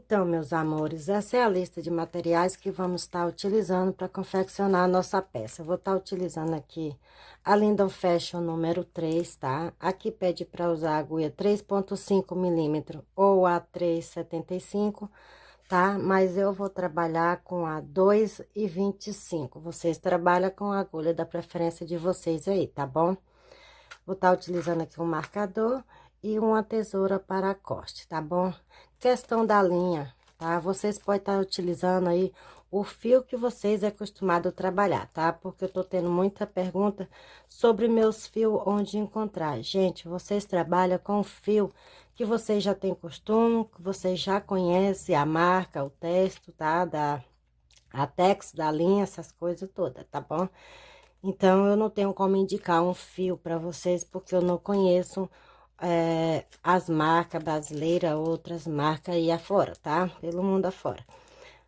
Então, meus amores, essa é a lista de materiais que vamos estar utilizando para confeccionar a nossa peça. Eu vou estar utilizando aqui a Lindon Fashion número 3, tá? Aqui pede para usar a agulha 3,5 milímetros ou a 3,75, tá? Mas eu vou trabalhar com a 2,25. Vocês trabalham com a agulha da preferência de vocês aí, tá bom? Vou estar utilizando aqui um marcador e uma tesoura para corte, tá bom? Questão da linha, tá? Vocês podem estar utilizando aí o fio que vocês é acostumado a trabalhar, tá? Porque eu tô tendo muita pergunta sobre meus fios, onde encontrar. Gente, vocês trabalham com fio que vocês já têm costume, que vocês já conhecem a marca, o texto, tá? A tex da linha, essas coisas todas, tá bom? Então, eu não tenho como indicar um fio para vocês, porque eu não conheço as marcas brasileiras, outras marcas aí afora, tá? Pelo mundo afora.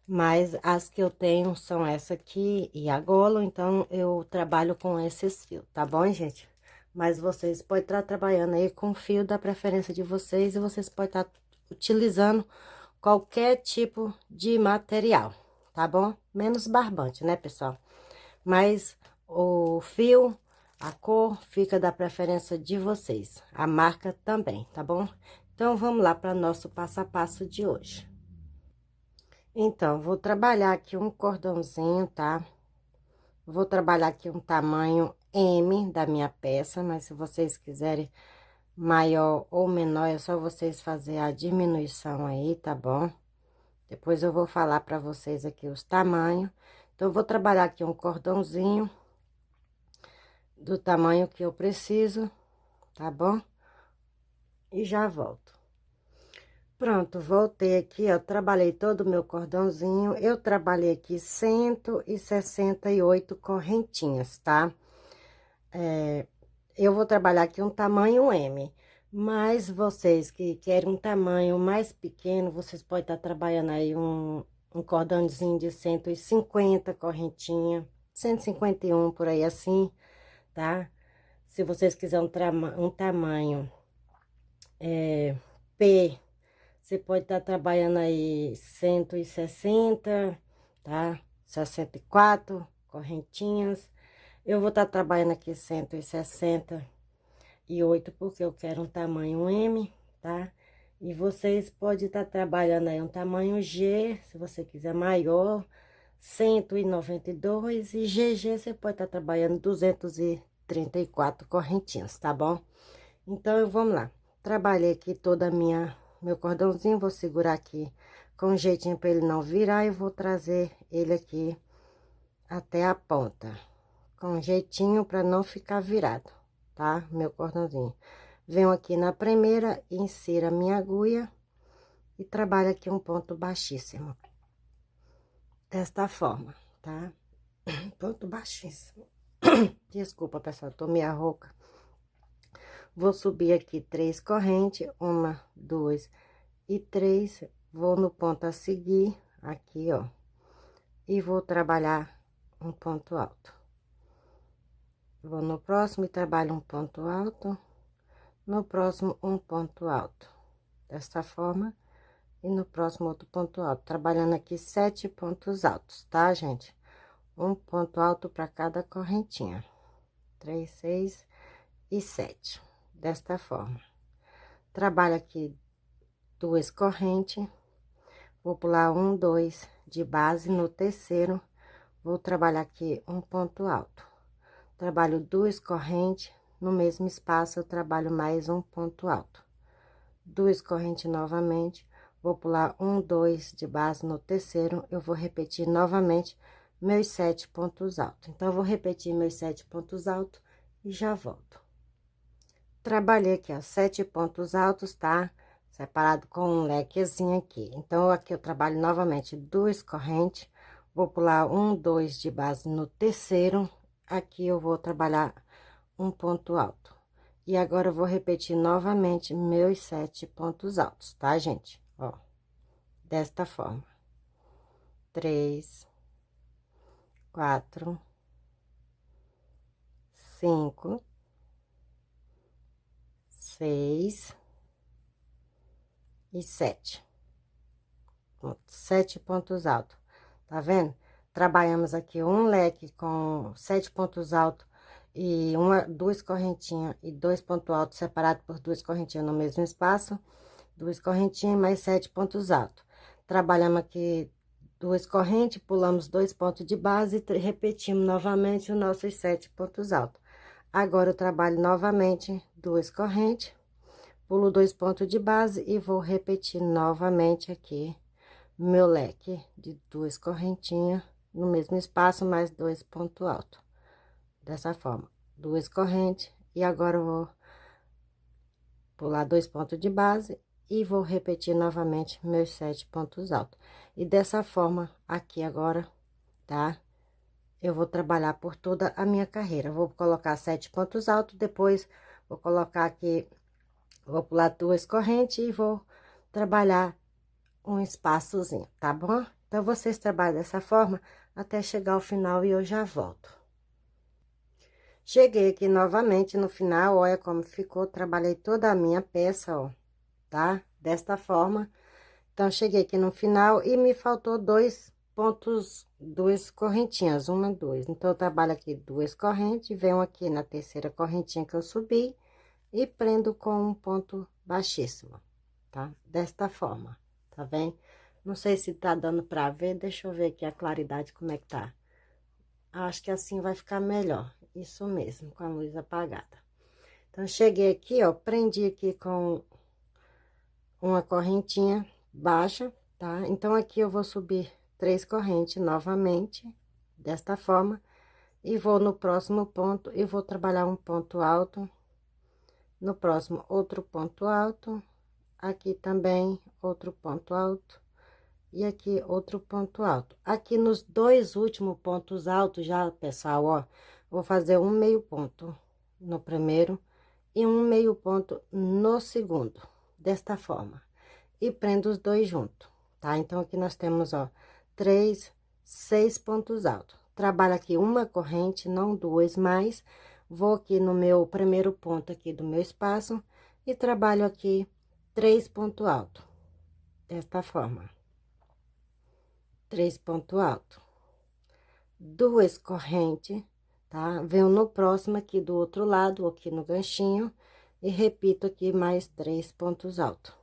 Mas as que eu tenho são essa aqui e a Golo, então eu trabalho com esses fios, tá bom, gente? Mas vocês podem estar trabalhando aí com o fio da preferência de vocês e vocês podem estar utilizando qualquer tipo de material, tá bom? Menos barbante, né, pessoal? Mas o fio, a cor, fica da preferência de vocês. A marca também, tá bom? Então, vamos lá para nosso passo a passo de hoje. Então, vou trabalhar aqui um cordãozinho, tá? Vou trabalhar aqui um tamanho M da minha peça, mas se vocês quiserem maior ou menor, é só vocês fazer a diminuição aí, tá bom? Depois eu vou falar para vocês aqui os tamanhos. Então, eu vou trabalhar aqui um cordãozinho do tamanho que eu preciso, tá bom? E já volto. Pronto, voltei aqui, ó, trabalhei todo o meu cordãozinho, eu trabalhei aqui 168 correntinhas, tá? Eu vou trabalhar aqui um tamanho M, mas vocês que querem um tamanho mais pequeno, vocês podem estar trabalhando aí um cordãozinho de 150 correntinha, 151 por aí assim, tá? Se vocês quiserem um tamanho P, você pode estar trabalhando aí 160, tá? 64 correntinhas. Eu vou estar trabalhando aqui 168, porque eu quero um tamanho M, tá? E vocês podem estar trabalhando aí um tamanho G, se você quiser maior, 192, e GG você pode estar trabalhando 234 correntinhas, tá bom? Então, vamos lá. Trabalhei aqui toda a meu cordãozinho, vou segurar aqui com um jeitinho para ele não virar e vou trazer ele aqui até a ponta. Com um jeitinho para não ficar virado, tá? Meu cordãozinho. Venho aqui na primeira, insiro a minha agulha e trabalho aqui um ponto baixíssimo. Desta forma, tá? Ponto baixíssimo. Desculpa, pessoal, tô meio rouca. Vou subir aqui 3 correntes, 1, 2 e 3, vou no ponto a seguir, aqui, ó, e vou trabalhar um ponto alto. Vou no próximo e trabalho um ponto alto, no próximo um ponto alto, desta forma, e no próximo outro ponto alto, trabalhando aqui 7 pontos altos, tá, gente? Um ponto alto para cada correntinha, 3, 6 e 7, desta forma. Trabalho aqui 2 correntes, vou pular 1, 2 de base, no terceiro, vou trabalhar aqui um ponto alto. Trabalho 2 correntes, no mesmo espaço eu trabalho mais um ponto alto. 2 correntes novamente, vou pular 1, 2 de base, no terceiro, eu vou repetir novamente meus 7 pontos altos. Então, eu vou repetir meus 7 pontos altos e já volto. Trabalhei aqui, ó, 7 pontos altos, tá? Separado com um lequezinho aqui. Então, aqui eu trabalho novamente 2 correntes, vou pular 1, 2 de base no terceiro, aqui eu vou trabalhar um ponto alto. E agora, eu vou repetir novamente meus 7 pontos altos, tá, gente? Ó, desta forma. 3, 4, 5, 6 e 7. 7 pontos altos, tá vendo? Trabalhamos aqui um leque com 7 pontos altos e duas correntinhas e 2 pontos altos separados por duas correntinhas no mesmo espaço, duas correntinhas mais 7 pontos altos. Trabalhamos aqui duas correntes, pulamos 2 pontos de base e repetimos novamente os nossos 7 pontos altos. Agora eu trabalho novamente duas correntes, pulo 2 pontos de base e vou repetir novamente aqui meu leque de duas correntinhas no mesmo espaço, mais 2 pontos altos. Dessa forma, duas correntes, e agora eu vou pular 2 pontos de base e vou repetir novamente meus 7 pontos altos. E dessa forma, aqui agora, tá? Eu vou trabalhar por toda a minha carreira. Vou colocar 7 pontos altos, depois vou colocar aqui, vou pular duas correntes e vou trabalhar um espaçozinho, tá bom? Então, vocês trabalham dessa forma até chegar ao final e eu já volto. Cheguei aqui novamente no final, olha como ficou, trabalhei toda a minha peça, ó, tá? Desta forma. Então, cheguei aqui no final e me faltou dois pontos, duas correntinhas, uma, duas. Então, eu trabalho aqui duas correntes, venho aqui na terceira correntinha que eu subi e prendo com um ponto baixíssimo, tá? Desta forma, tá vendo? Não sei se tá dando pra ver, deixa eu ver aqui a claridade como é que tá. Acho que assim vai ficar melhor, isso mesmo, com a luz apagada. Então, cheguei aqui, ó, prendi aqui com uma correntinha baixa, tá? Então, aqui eu vou subir 3 correntes novamente, desta forma, e vou no próximo ponto, e vou trabalhar um ponto alto, no próximo outro ponto alto, aqui também outro ponto alto, e aqui outro ponto alto. Aqui nos dois últimos pontos altos já, pessoal, ó, vou fazer um meio ponto no primeiro e um meio ponto no segundo, desta forma. E prendo os dois juntos, tá? Então, aqui nós temos, ó, 6 pontos altos. Trabalho aqui uma corrente, não duas mais. Vou aqui no meu primeiro ponto aqui do meu espaço e trabalho aqui 3 pontos altos, desta forma. 3 pontos altos. Duas correntes, tá? Venho no próximo aqui do outro lado, aqui no ganchinho, e repito aqui mais 3 pontos altos.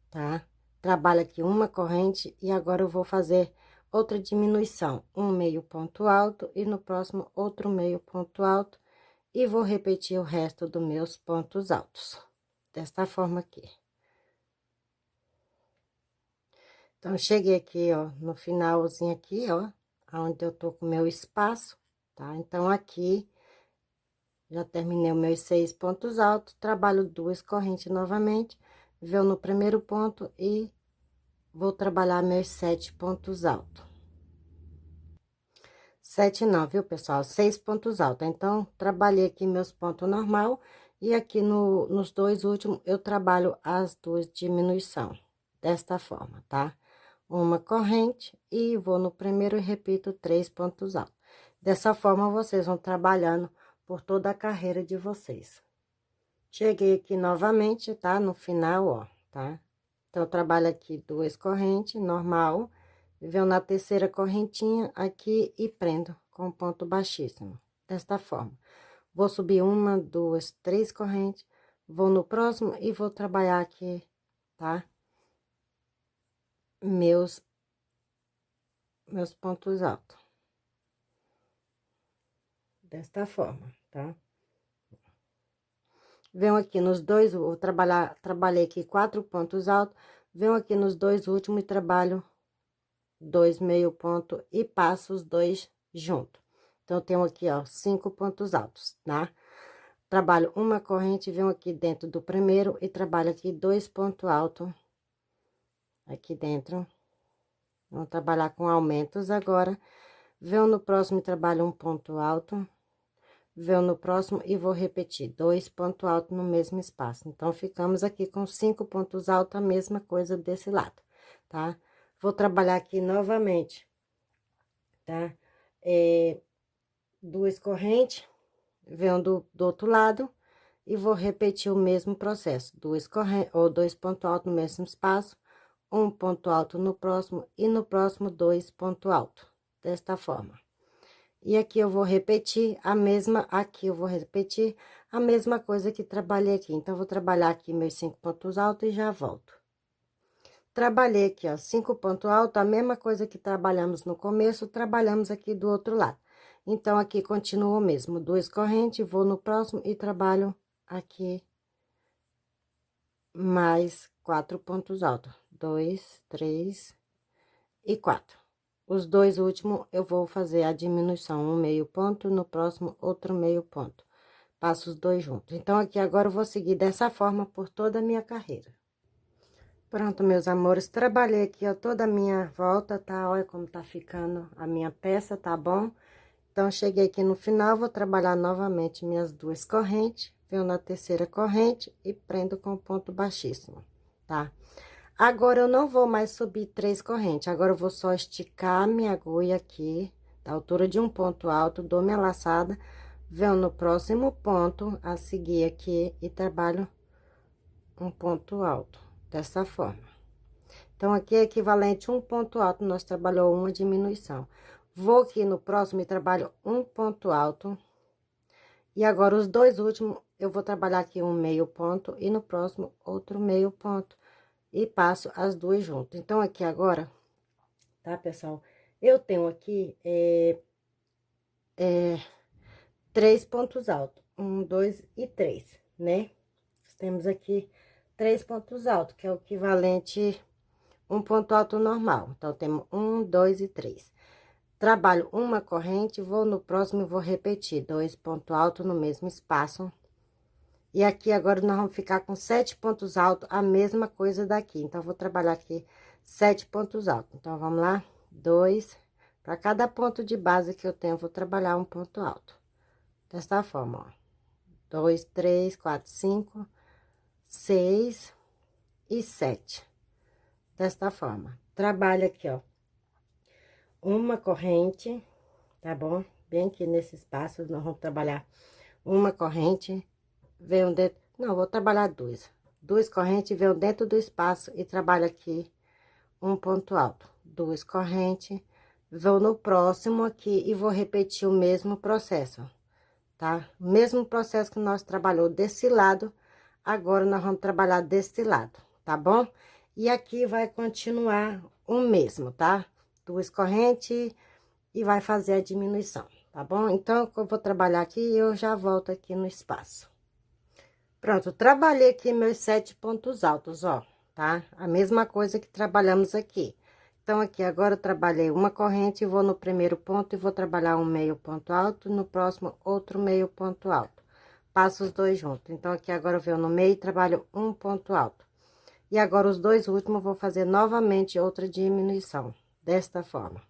Tá? Trabalho aqui uma corrente e agora eu vou fazer outra diminuição, um meio ponto alto e no próximo outro meio ponto alto, e vou repetir o resto dos meus pontos altos, desta forma aqui. Então, cheguei aqui, ó, no finalzinho aqui, ó, onde eu tô com o meu espaço, tá? Então, aqui, já terminei os meus 6 pontos altos, trabalho duas correntes novamente, venho no primeiro ponto e vou trabalhar meus 7 pontos altos. 7 não, viu, pessoal? 6 pontos altos. Então, trabalhei aqui meus pontos normal e aqui nos dois últimos eu trabalho as duas diminuição, desta forma, tá? Uma corrente e vou no primeiro e repito 3 pontos altos. Dessa forma, vocês vão trabalhando por toda a carreira de vocês. Cheguei aqui novamente, tá? No final, ó, tá? Então, eu trabalho aqui duas correntes, normal, venho na terceira correntinha aqui e prendo com ponto baixíssimo, desta forma. Vou subir uma, duas, 3 correntes, vou no próximo e vou trabalhar aqui, tá? Meus pontos altos. Desta forma, tá? Venho aqui nos dois, vou trabalhei aqui 4 pontos altos, venho aqui nos dois últimos e trabalho 2 meio ponto e passo os dois junto. Então, eu tenho aqui, ó, 5 pontos altos, tá? Trabalho uma corrente, venho aqui dentro do primeiro e trabalho aqui 2 pontos altos aqui dentro. Vamos trabalhar com aumentos agora. Venho no próximo e trabalho um ponto alto. Venho no próximo e vou repetir 2 pontos altos no mesmo espaço. Então, ficamos aqui com 5 pontos altos, a mesma coisa desse lado, tá? Vou trabalhar aqui novamente, tá? Duas correntes, venho do outro lado e vou repetir o mesmo processo, dois pontos altos no mesmo espaço, um ponto alto no próximo e no próximo 2 pontos altos, desta forma. E aqui eu vou repetir a mesma, aqui eu vou repetir a mesma coisa que trabalhei aqui. Então, vou trabalhar aqui meus 5 pontos altos e já volto. Trabalhei aqui, ó, 5 pontos altos, a mesma coisa que trabalhamos no começo, trabalhamos aqui do outro lado. Então, aqui continua o mesmo, 2 correntes, vou no próximo e trabalho aqui mais 4 pontos altos. 2, 3 e 4. Os dois últimos, eu vou fazer a diminuição, um meio ponto, no próximo, outro meio ponto. Passo os dois juntos. Então, aqui agora eu vou seguir dessa forma por toda a minha carreira. Pronto, meus amores, trabalhei aqui, ó, toda a minha volta, tá? Olha como tá ficando a minha peça, tá bom? Então, cheguei aqui no final, vou trabalhar novamente minhas 2 correntes, venho na terceira corrente e prendo com ponto baixíssimo, tá? Agora, eu não vou mais subir 3 correntes, agora eu vou só esticar minha agulha aqui, da altura de um ponto alto, dou minha laçada, venho no próximo ponto a seguir aqui e trabalho um ponto alto, dessa forma. Então, aqui é equivalente a um ponto alto, nós trabalhamos uma diminuição. Vou aqui no próximo e trabalho um ponto alto. E agora, os dois últimos, eu vou trabalhar aqui um meio ponto e no próximo outro meio ponto. E passo as duas juntas. Então, aqui agora, tá, pessoal? Eu tenho aqui, 3 pontos altos. 1, 2 e 3, né? Temos aqui 3 pontos altos, que é o equivalente um ponto alto normal. Então, temos 1, 2 e 3. Trabalho uma corrente, vou no próximo e vou repetir 2 pontos altos no mesmo espaço. E aqui agora nós vamos ficar com 7 pontos altos, a mesma coisa daqui. Então, vou trabalhar aqui 7 pontos altos. Então, vamos lá, 2. Para cada ponto de base que eu tenho, eu vou trabalhar um ponto alto. Desta forma, ó. 2, 3, 4, 5, 6 e 7. Desta forma. Trabalho aqui, ó. Uma corrente, tá bom? Bem aqui nesse espaço, nós vamos trabalhar uma corrente, venho dentro... Não, vou trabalhar 2. 2 correntes, venho dentro do espaço e trabalho aqui um ponto alto. 2 correntes, vou no próximo aqui e vou repetir o mesmo processo, tá? Mesmo processo que nós trabalhou desse lado, agora nós vamos trabalhar desse lado, tá bom? E aqui vai continuar o mesmo, tá? 2 correntes e vai fazer a diminuição, tá bom? Então, eu vou trabalhar aqui e eu já volto aqui no espaço. Pronto, trabalhei aqui meus 7 pontos altos, ó, tá? A mesma coisa que trabalhamos aqui. Então, aqui agora eu trabalhei uma corrente, vou no primeiro ponto e vou trabalhar um meio ponto alto, no próximo outro meio ponto alto. Passo os dois juntos. Então, aqui agora eu venho no meio e trabalho um ponto alto. E agora, os dois últimos, vou fazer novamente outra diminuição, desta forma.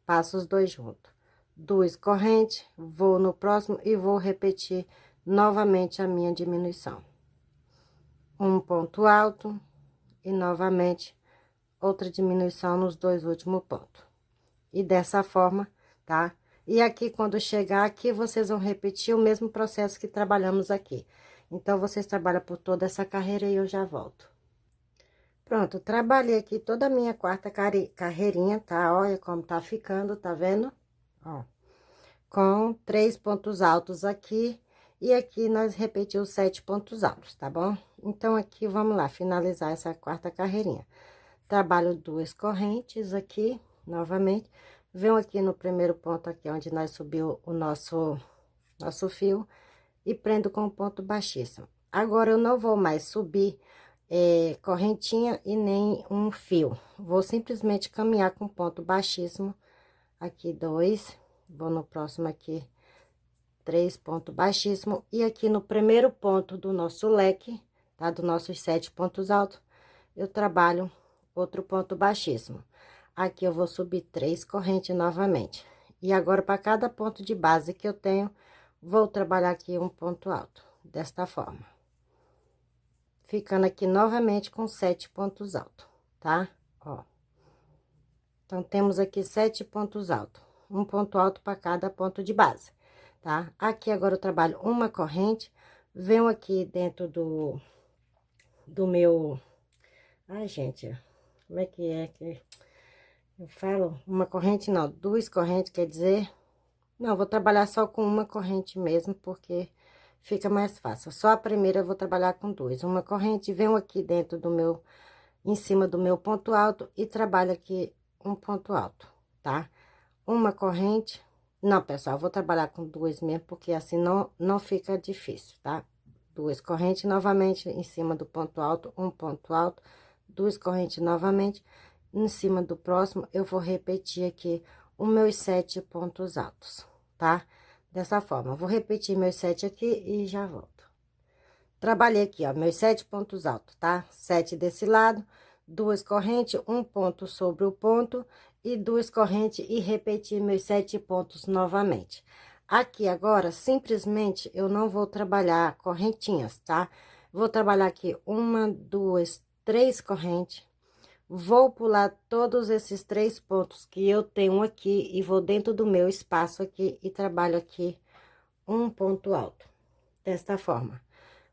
Passo os dois juntos. 2 correntes, vou no próximo e vou repetir novamente a minha diminuição. Um ponto alto e novamente outra diminuição nos dois últimos pontos. E dessa forma, tá? E aqui, quando chegar aqui, vocês vão repetir o mesmo processo que trabalhamos aqui. Então, vocês trabalham por toda essa carreira e eu já volto. Pronto, trabalhei aqui toda a minha quarta carreirinha, tá? Olha como tá ficando, tá vendo? Ó, com 3 pontos altos aqui, e aqui nós repetimos 7 pontos altos, tá bom? Então, aqui, vamos lá, finalizar essa quarta carreirinha. Trabalho 2 correntes aqui, novamente, venho aqui no primeiro ponto aqui, onde nós subiu o nosso fio, e prendo com ponto baixíssimo. Agora, eu não vou mais subir correntinha e nem um fio. Vou simplesmente caminhar com ponto baixíssimo. Aqui 2, vou no próximo aqui 3 ponto baixíssimo. E aqui no primeiro ponto do nosso leque, tá? Do nossos 7 pontos altos, eu trabalho outro ponto baixíssimo. Aqui eu vou subir 3 correntes novamente. E agora, para cada ponto de base que eu tenho, vou trabalhar aqui um ponto alto, desta forma. Ficando aqui novamente com 7 pontos altos, tá? Ó. Então, temos aqui 7 pontos altos. Um ponto alto para cada ponto de base, tá? Aqui, agora, eu trabalho uma corrente, Venho aqui dentro do meu... Ai, gente, como é que eu falo? Uma corrente não, duas correntes, quer dizer... Não, vou trabalhar só com uma corrente mesmo, porque fica mais fácil. Só a primeira eu vou trabalhar com duas. Uma corrente, venho aqui dentro do meu... Em cima do meu ponto alto e trabalho aqui um ponto alto, tá? Uma corrente... Não, pessoal, eu vou trabalhar com duas mesmo, porque assim não fica difícil, tá? Duas correntes novamente em cima do ponto alto, um ponto alto, duas correntes novamente. Em cima do próximo, eu vou repetir aqui os meus 7 pontos altos, tá? Dessa forma, eu vou repetir meus 7 aqui e já volto. Trabalhei aqui, ó, meus 7 pontos altos, tá? 7 desse lado, duas correntes, um ponto sobre o ponto e duas correntes e repetir meus 7 pontos novamente. Aqui agora, simplesmente, eu não vou trabalhar correntinhas, tá? Vou trabalhar aqui uma, duas, três correntes. Vou pular todos esses 3 pontos que eu tenho aqui e vou dentro do meu espaço aqui e trabalho aqui um ponto alto, desta forma.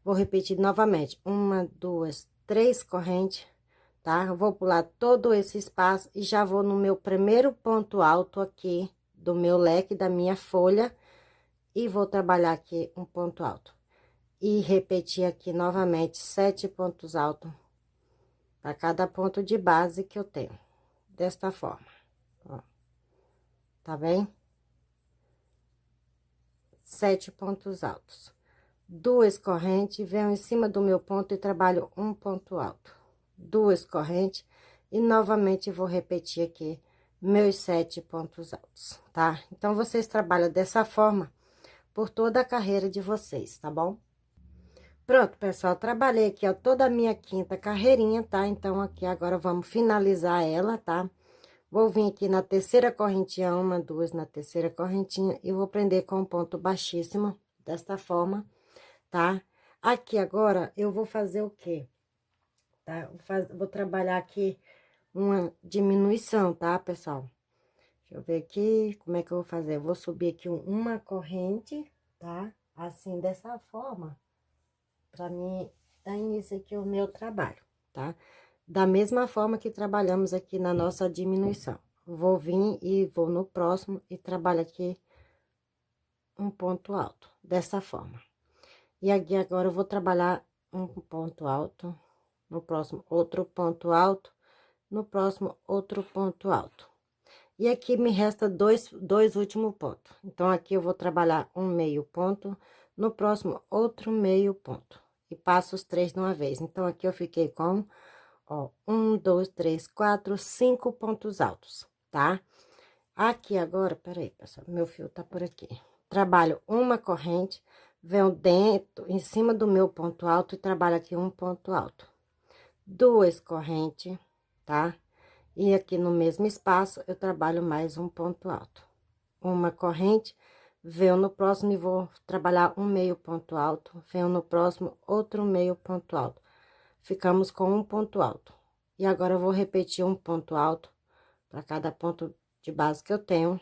Vou repetir novamente, uma, duas, três correntes, tá? Vou pular todo esse espaço e já vou no meu primeiro ponto alto aqui do meu leque, da minha folha, e vou trabalhar aqui um ponto alto. E repetir aqui novamente 7 pontos altos para cada ponto de base que eu tenho, desta forma, ó. Tá bem? 7 pontos altos. Duas correntes, venho em cima do meu ponto e trabalho um ponto alto. Duas correntes e novamente vou repetir aqui meus 7 pontos altos, tá? Então, vocês trabalham dessa forma por toda a carreira de vocês, tá bom? Pronto, pessoal, trabalhei aqui, ó, toda a minha quinta carreirinha, tá? Então, aqui agora vamos finalizar ela, tá? Vou vir aqui na terceira correntinha, uma, duas, na terceira correntinha, e vou prender com um ponto baixíssimo, desta forma, tá? Aqui agora, eu vou fazer o quê? Tá? Vou trabalhar aqui uma diminuição, tá, pessoal? Deixa eu ver aqui, como é que eu vou fazer? Eu vou subir aqui uma corrente, tá? Assim, dessa forma, pra mim dar início aqui o meu trabalho, tá? Da mesma forma que trabalhamos aqui na nossa diminuição. Vou vir e vou no próximo e trabalho aqui um ponto alto, dessa forma. E aqui agora eu vou trabalhar um ponto alto, no próximo outro ponto alto, no próximo outro ponto alto. E aqui me resta dois últimos pontos. Então, aqui eu vou trabalhar um meio ponto, no próximo outro meio ponto. E passo os 3 de uma vez. Então, aqui eu fiquei com, ó, 1, 2, 3, 4, 5 pontos altos, tá? Aqui agora, peraí, pessoal, meu fio tá por aqui. Trabalho uma corrente, venho dentro, em cima do meu ponto alto e trabalho aqui um ponto alto. Duas correntes, tá? E aqui no mesmo espaço, eu trabalho mais um ponto alto. Uma corrente, venho no próximo e vou trabalhar um meio ponto alto, venho no próximo outro meio ponto alto. Ficamos com um ponto alto. E agora, eu vou repetir um ponto alto para cada ponto de base que eu tenho,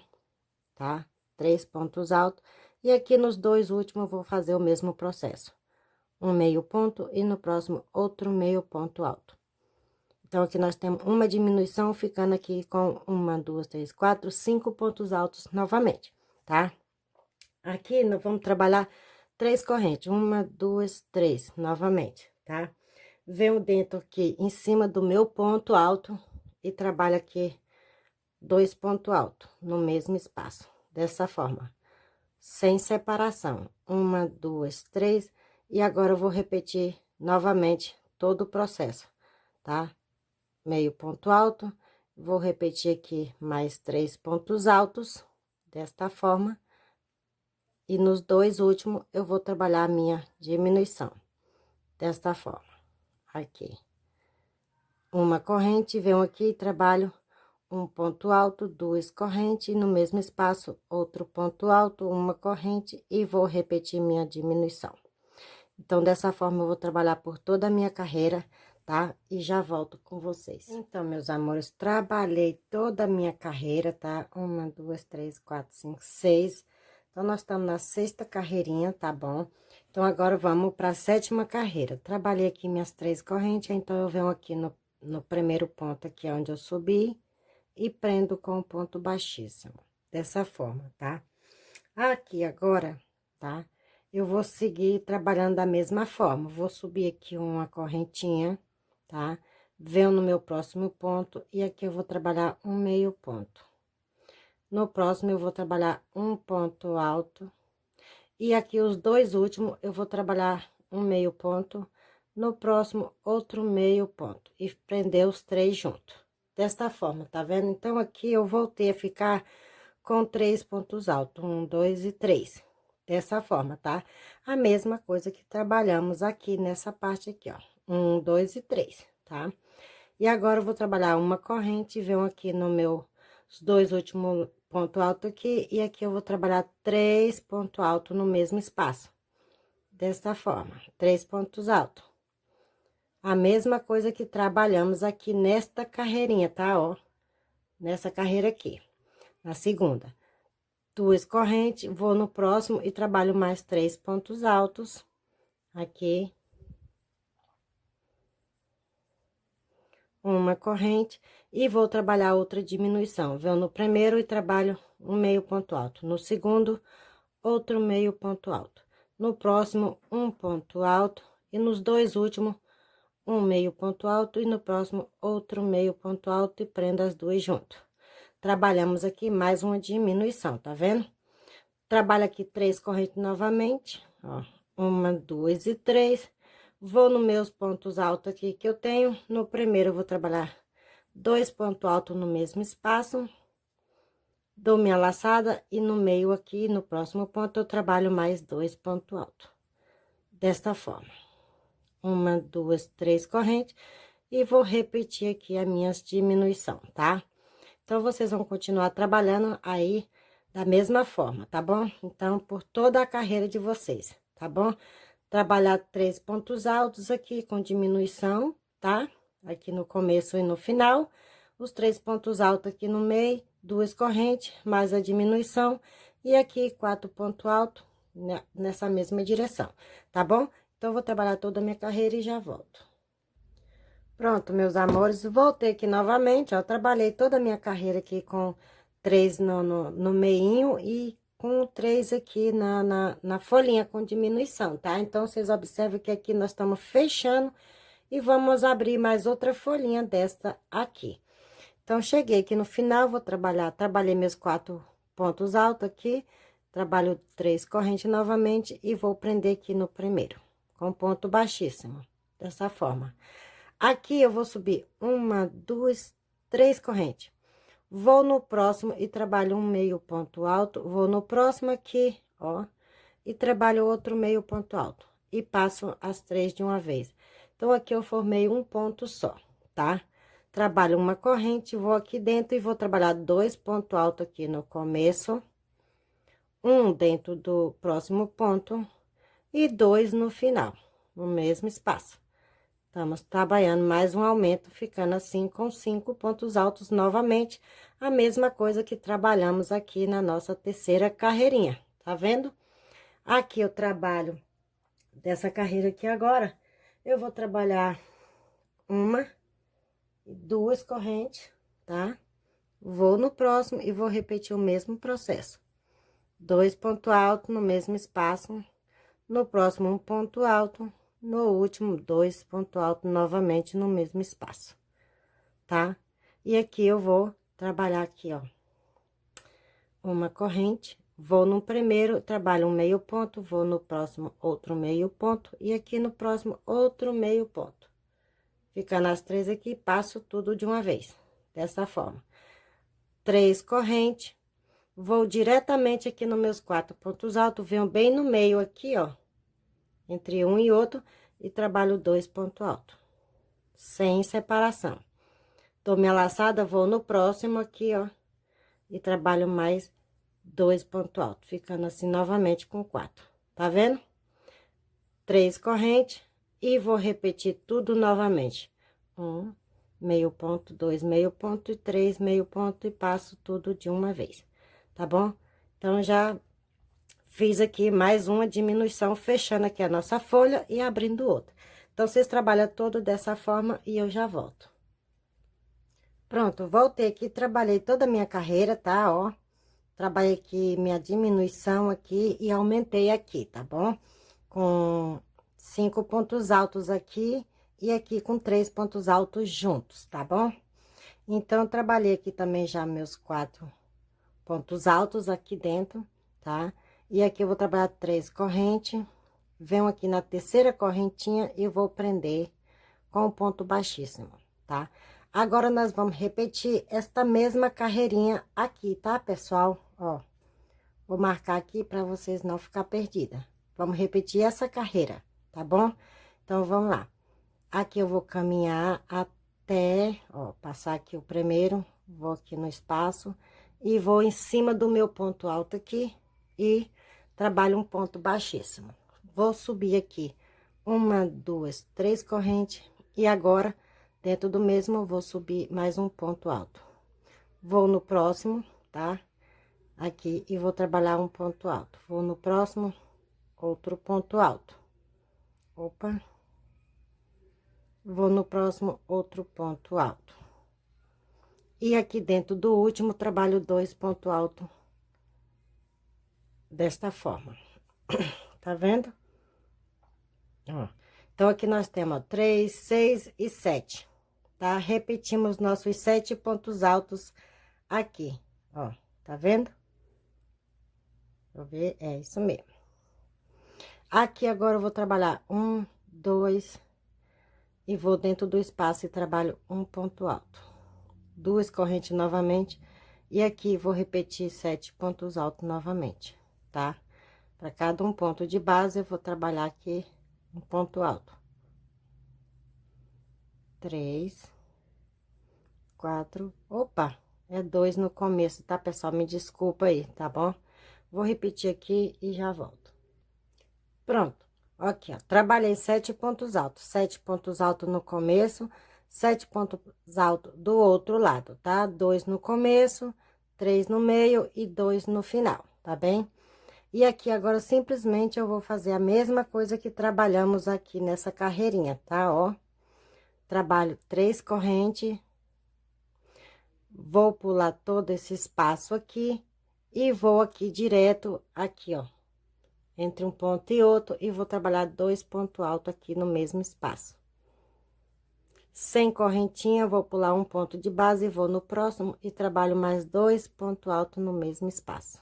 tá? 3 pontos altos. E aqui nos dois últimos, eu vou fazer o mesmo processo. Um meio ponto e no próximo outro meio ponto alto. Então, aqui nós temos uma diminuição, ficando aqui com uma, duas, três, quatro, 5 pontos altos novamente, tá? Aqui, nós vamos trabalhar 3 correntes, uma, duas, três, novamente, tá? Venho dentro aqui, em cima do meu ponto alto, e trabalho aqui 2 pontos altos, no mesmo espaço, dessa forma, sem separação. Uma, duas, três, e agora eu vou repetir novamente todo o processo, tá? Meio ponto alto, vou repetir aqui mais 3 pontos altos, desta forma, e nos dois últimos, eu vou trabalhar a minha diminuição, desta forma, aqui. Uma corrente, venho aqui e trabalho um ponto alto, duas correntes, e no mesmo espaço, outro ponto alto, uma corrente, e vou repetir minha diminuição. Então, dessa forma, eu vou trabalhar por toda a minha carreira, tá? E já volto com vocês. Então, meus amores, trabalhei toda a minha carreira, tá? Uma, duas, três, quatro, cinco, seis. Então, nós estamos na sexta carreirinha, tá bom? Então, agora vamos para a 7ª carreira. Trabalhei aqui minhas 3 correntes, então eu venho aqui no primeiro ponto aqui onde eu subi e prendo com o ponto baixíssimo, dessa forma, tá? Aqui agora, tá? Eu vou seguir trabalhando da mesma forma, vou subir aqui uma correntinha, tá? Venho no meu próximo ponto e aqui eu vou trabalhar um meio ponto. No próximo, eu vou trabalhar um ponto alto. E aqui, os 2 últimos, eu vou trabalhar um meio ponto. No próximo, outro meio ponto. E prender os 3 juntos. Desta forma, tá vendo? Então, aqui, eu voltei a ficar com 3 pontos altos. 1, 2 e 3. Dessa forma, tá? A mesma coisa que trabalhamos aqui nessa parte aqui, ó. 1, 2 e 3, tá? E agora, eu vou trabalhar uma corrente, venho aqui no meu, os 2 últimos pontos altos aqui, e aqui eu vou trabalhar 3 pontos altos no mesmo espaço. Desta forma, 3 pontos altos. A mesma coisa que trabalhamos aqui nesta carreirinha, tá? Ó, nessa carreira aqui, na segunda. 2 correntes, vou no próximo e trabalho mais 3 pontos altos aqui. Uma corrente e vou trabalhar outra diminuição. Venho no primeiro e trabalho um meio ponto alto. No segundo, outro meio ponto alto. No próximo, um ponto alto. E nos 2 últimos, um meio ponto alto. E no próximo, outro meio ponto alto. E prendo as 2 junto. Trabalhamos aqui mais uma diminuição, tá vendo? Trabalho aqui 3 correntes novamente, ó. 1, 2 e 3. Vou nos meus pontos altos aqui que eu tenho. No primeiro, eu vou trabalhar 2 pontos altos no mesmo espaço. Dou minha laçada e no meio aqui, no próximo ponto, eu trabalho mais 2 pontos altos. Desta forma. 1, 2, 3 correntes. E vou repetir aqui as minhas diminuição, tá? Então, vocês vão continuar trabalhando aí da mesma forma, tá bom? Então, por toda a carreira de vocês, tá bom? Trabalhar 3 pontos altos aqui com diminuição, tá? Aqui no começo e no final. Os 3 pontos altos aqui no meio, 2 correntes, mais a diminuição. E aqui, 4 pontos altos, né, nessa mesma direção, tá bom? Então, eu vou trabalhar toda a minha carreira e já volto. Pronto, meus amores, voltei aqui novamente, ó, trabalhei toda a minha carreira aqui com 3 no meinho e com 3 aqui na folhinha com diminuição, tá? Então, vocês observam que aqui nós estamos fechando e vamos abrir mais outra folhinha desta aqui. Então, cheguei aqui no final, vou trabalhei meus 4 pontos altos aqui, trabalho 3 correntes novamente e vou prender aqui no primeiro, com ponto baixíssimo, dessa forma. Aqui, eu vou subir 1, 2, 3 correntes. Vou no próximo e trabalho um meio ponto alto. Vou no próximo aqui, ó, e trabalho outro meio ponto alto. E passo as 3 de uma vez. Então, aqui eu formei um ponto só, tá? Trabalho uma corrente, vou aqui dentro e vou trabalhar 2 pontos altos aqui no começo. Um dentro do próximo ponto e 2 no final, no mesmo espaço. Estamos trabalhando mais um aumento, ficando assim com 5 pontos altos novamente, a mesma coisa que trabalhamos aqui na nossa terceira carreirinha, tá vendo? Aqui eu trabalho dessa carreira aqui agora, eu vou trabalhar 1, 2 correntes, tá? Vou no próximo e vou repetir o mesmo processo. 2 pontos altos no mesmo espaço, no próximo um ponto alto, no último 2 pontos altos novamente no mesmo espaço, tá? E aqui eu vou trabalhar aqui, ó, uma corrente, vou no primeiro, trabalho um meio ponto, vou no próximo outro meio ponto, e aqui no próximo outro meio ponto. Ficando as 3 aqui, passo tudo de uma vez, dessa forma. 3 correntes, vou diretamente aqui nos meus 4 pontos altos, venho bem no meio aqui, ó, entre um e outro, e trabalho 2 pontos altos, sem separação. Dou minha laçada, vou no próximo aqui, ó, e trabalho mais 2 pontos altos, ficando assim novamente com 4, tá vendo? 3 correntes, e vou repetir tudo novamente. 1 meio ponto, 2 meio ponto e 3 meio ponto, e passo tudo de uma vez, tá bom? Então, já fiz aqui mais uma diminuição, fechando aqui a nossa folha e abrindo outra. Então, vocês trabalham todo dessa forma e eu já volto. Pronto, voltei aqui, trabalhei toda a minha carreira, tá? Ó, trabalhei aqui minha diminuição aqui e aumentei aqui, tá bom? Com 5 pontos altos aqui e aqui com 3 pontos altos juntos, tá bom? Então, trabalhei aqui também já meus 4 pontos altos aqui dentro, tá? E aqui eu vou trabalhar 3 correntes, venho aqui na terceira correntinha e vou prender com o ponto baixíssimo, tá? Agora, nós vamos repetir esta mesma carreirinha aqui, tá, pessoal? Ó, vou marcar aqui para vocês não ficar perdida. Vamos repetir essa carreira, tá bom? Então, vamos lá. Aqui eu vou caminhar até, ó, passar aqui o primeiro, vou aqui no espaço e vou em cima do meu ponto alto aqui e trabalho um ponto baixíssimo. Vou subir aqui 1, 2, 3 correntes e agora, dentro do mesmo, eu vou subir mais um ponto alto. Vou no próximo, tá? Aqui, e vou trabalhar um ponto alto. Vou no próximo, outro ponto alto. Opa. Vou no próximo, outro ponto alto. E aqui dentro do último, trabalho 2 pontos altos. Desta forma. Tá vendo? Ó. Então, aqui nós temos, ó, 3, 6 e 7, tá? Repetimos nossos 7 pontos altos aqui, ó, tá vendo? Deixa eu ver, é isso mesmo. Aqui agora eu vou trabalhar 1, 2, e vou dentro do espaço e trabalho um ponto alto. 2 correntes novamente, e aqui vou repetir 7 pontos altos novamente, tá? Para cada um ponto de base, eu vou trabalhar aqui um ponto alto. 3, 4, opa, é 2 no começo, tá, pessoal? Me desculpa aí, tá bom? Vou repetir aqui e já volto. Pronto, aqui, ó, trabalhei 7 pontos altos, 7 pontos altos no começo, 7 pontos altos do outro lado, tá? 2 no começo, 3 no meio e 2 no final, tá bem? E aqui agora, simplesmente, eu vou fazer a mesma coisa que trabalhamos aqui nessa carreirinha, tá? Ó, trabalho 3 correntes, vou pular todo esse espaço aqui e vou aqui direto, aqui, ó, entre um ponto e outro, e vou trabalhar 2 pontos altos aqui no mesmo espaço. Sem correntinha, vou pular um ponto de base, vou no próximo e trabalho mais 2 pontos altos no mesmo espaço.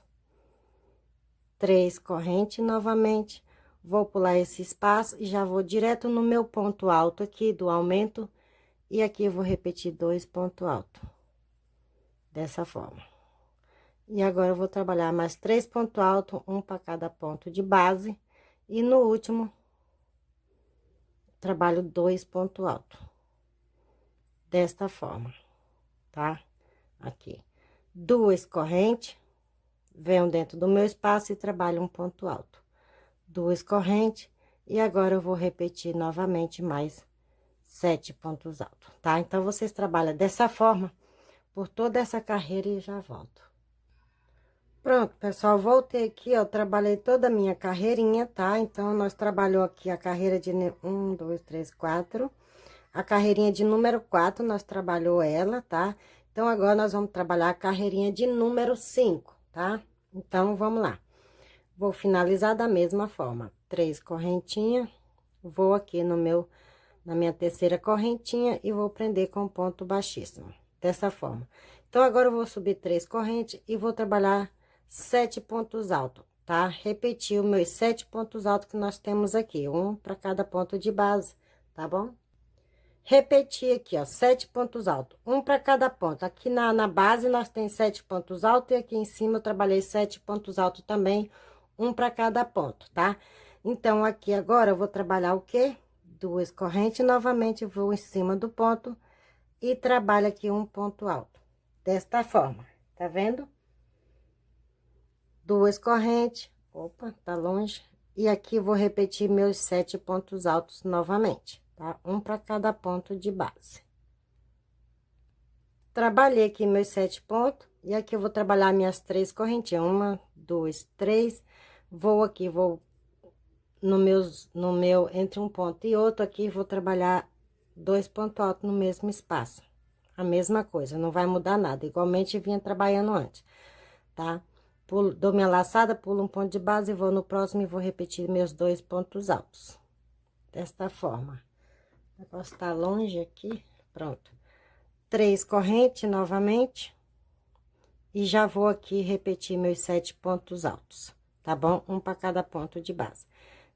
3 correntes novamente, vou pular esse espaço e já vou direto no meu ponto alto aqui do aumento, e aqui eu vou repetir 2 pontos altos, dessa forma. E agora eu vou trabalhar mais 3 pontos altos, um para cada ponto de base, e no último, trabalho 2 pontos altos, desta forma, tá? Aqui, 2 correntes, venho dentro do meu espaço e trabalho um ponto alto. 2 correntes, e agora eu vou repetir novamente mais 7 pontos altos, tá? Então, vocês trabalham dessa forma por toda essa carreira e já volto. Pronto, pessoal, voltei aqui, ó, trabalhei toda a minha carreirinha, tá? Então, nós trabalhou aqui a carreira de 1, 2, 3, 4. A carreirinha de número 4, nós trabalhou ela, tá? Então, agora nós vamos trabalhar a carreirinha de número 5, tá? Então, vamos lá. Vou finalizar da mesma forma. 3 correntinhas, vou aqui na minha terceira correntinha e vou prender com ponto baixíssimo, dessa forma. Então, agora eu vou subir 3 correntes e vou trabalhar 7 pontos altos, tá? Repetir os meus 7 pontos altos que nós temos aqui, um para cada ponto de base, tá bom? Repetir aqui, ó, 7 pontos altos, um para cada ponto. Aqui na base nós tem 7 pontos altos e aqui em cima eu trabalhei 7 pontos altos também, um para cada ponto, tá? Então, aqui agora eu vou trabalhar o quê? 2 correntes, novamente vou em cima do ponto e trabalho aqui um ponto alto, desta forma, tá vendo? 2 correntes, opa, tá longe, e aqui vou repetir meus 7 pontos altos novamente, tá? Um para cada ponto de base. Trabalhei aqui meus 7 pontos, e aqui eu vou trabalhar minhas 3 correntinhas, 1, 2, 3, Vou aqui, vou no meu, entre um ponto e outro aqui, vou trabalhar 2 pontos altos no mesmo espaço. A mesma coisa, não vai mudar nada, igualmente vinha trabalhando antes, tá? Pulo, dou minha laçada, pulo um ponto de base, vou no próximo e vou repetir meus 2 pontos altos. Desta forma. O negócio tá longe aqui, pronto. 3 correntes novamente. E já vou aqui repetir meus 7 pontos altos, tá bom? Um para cada ponto de base.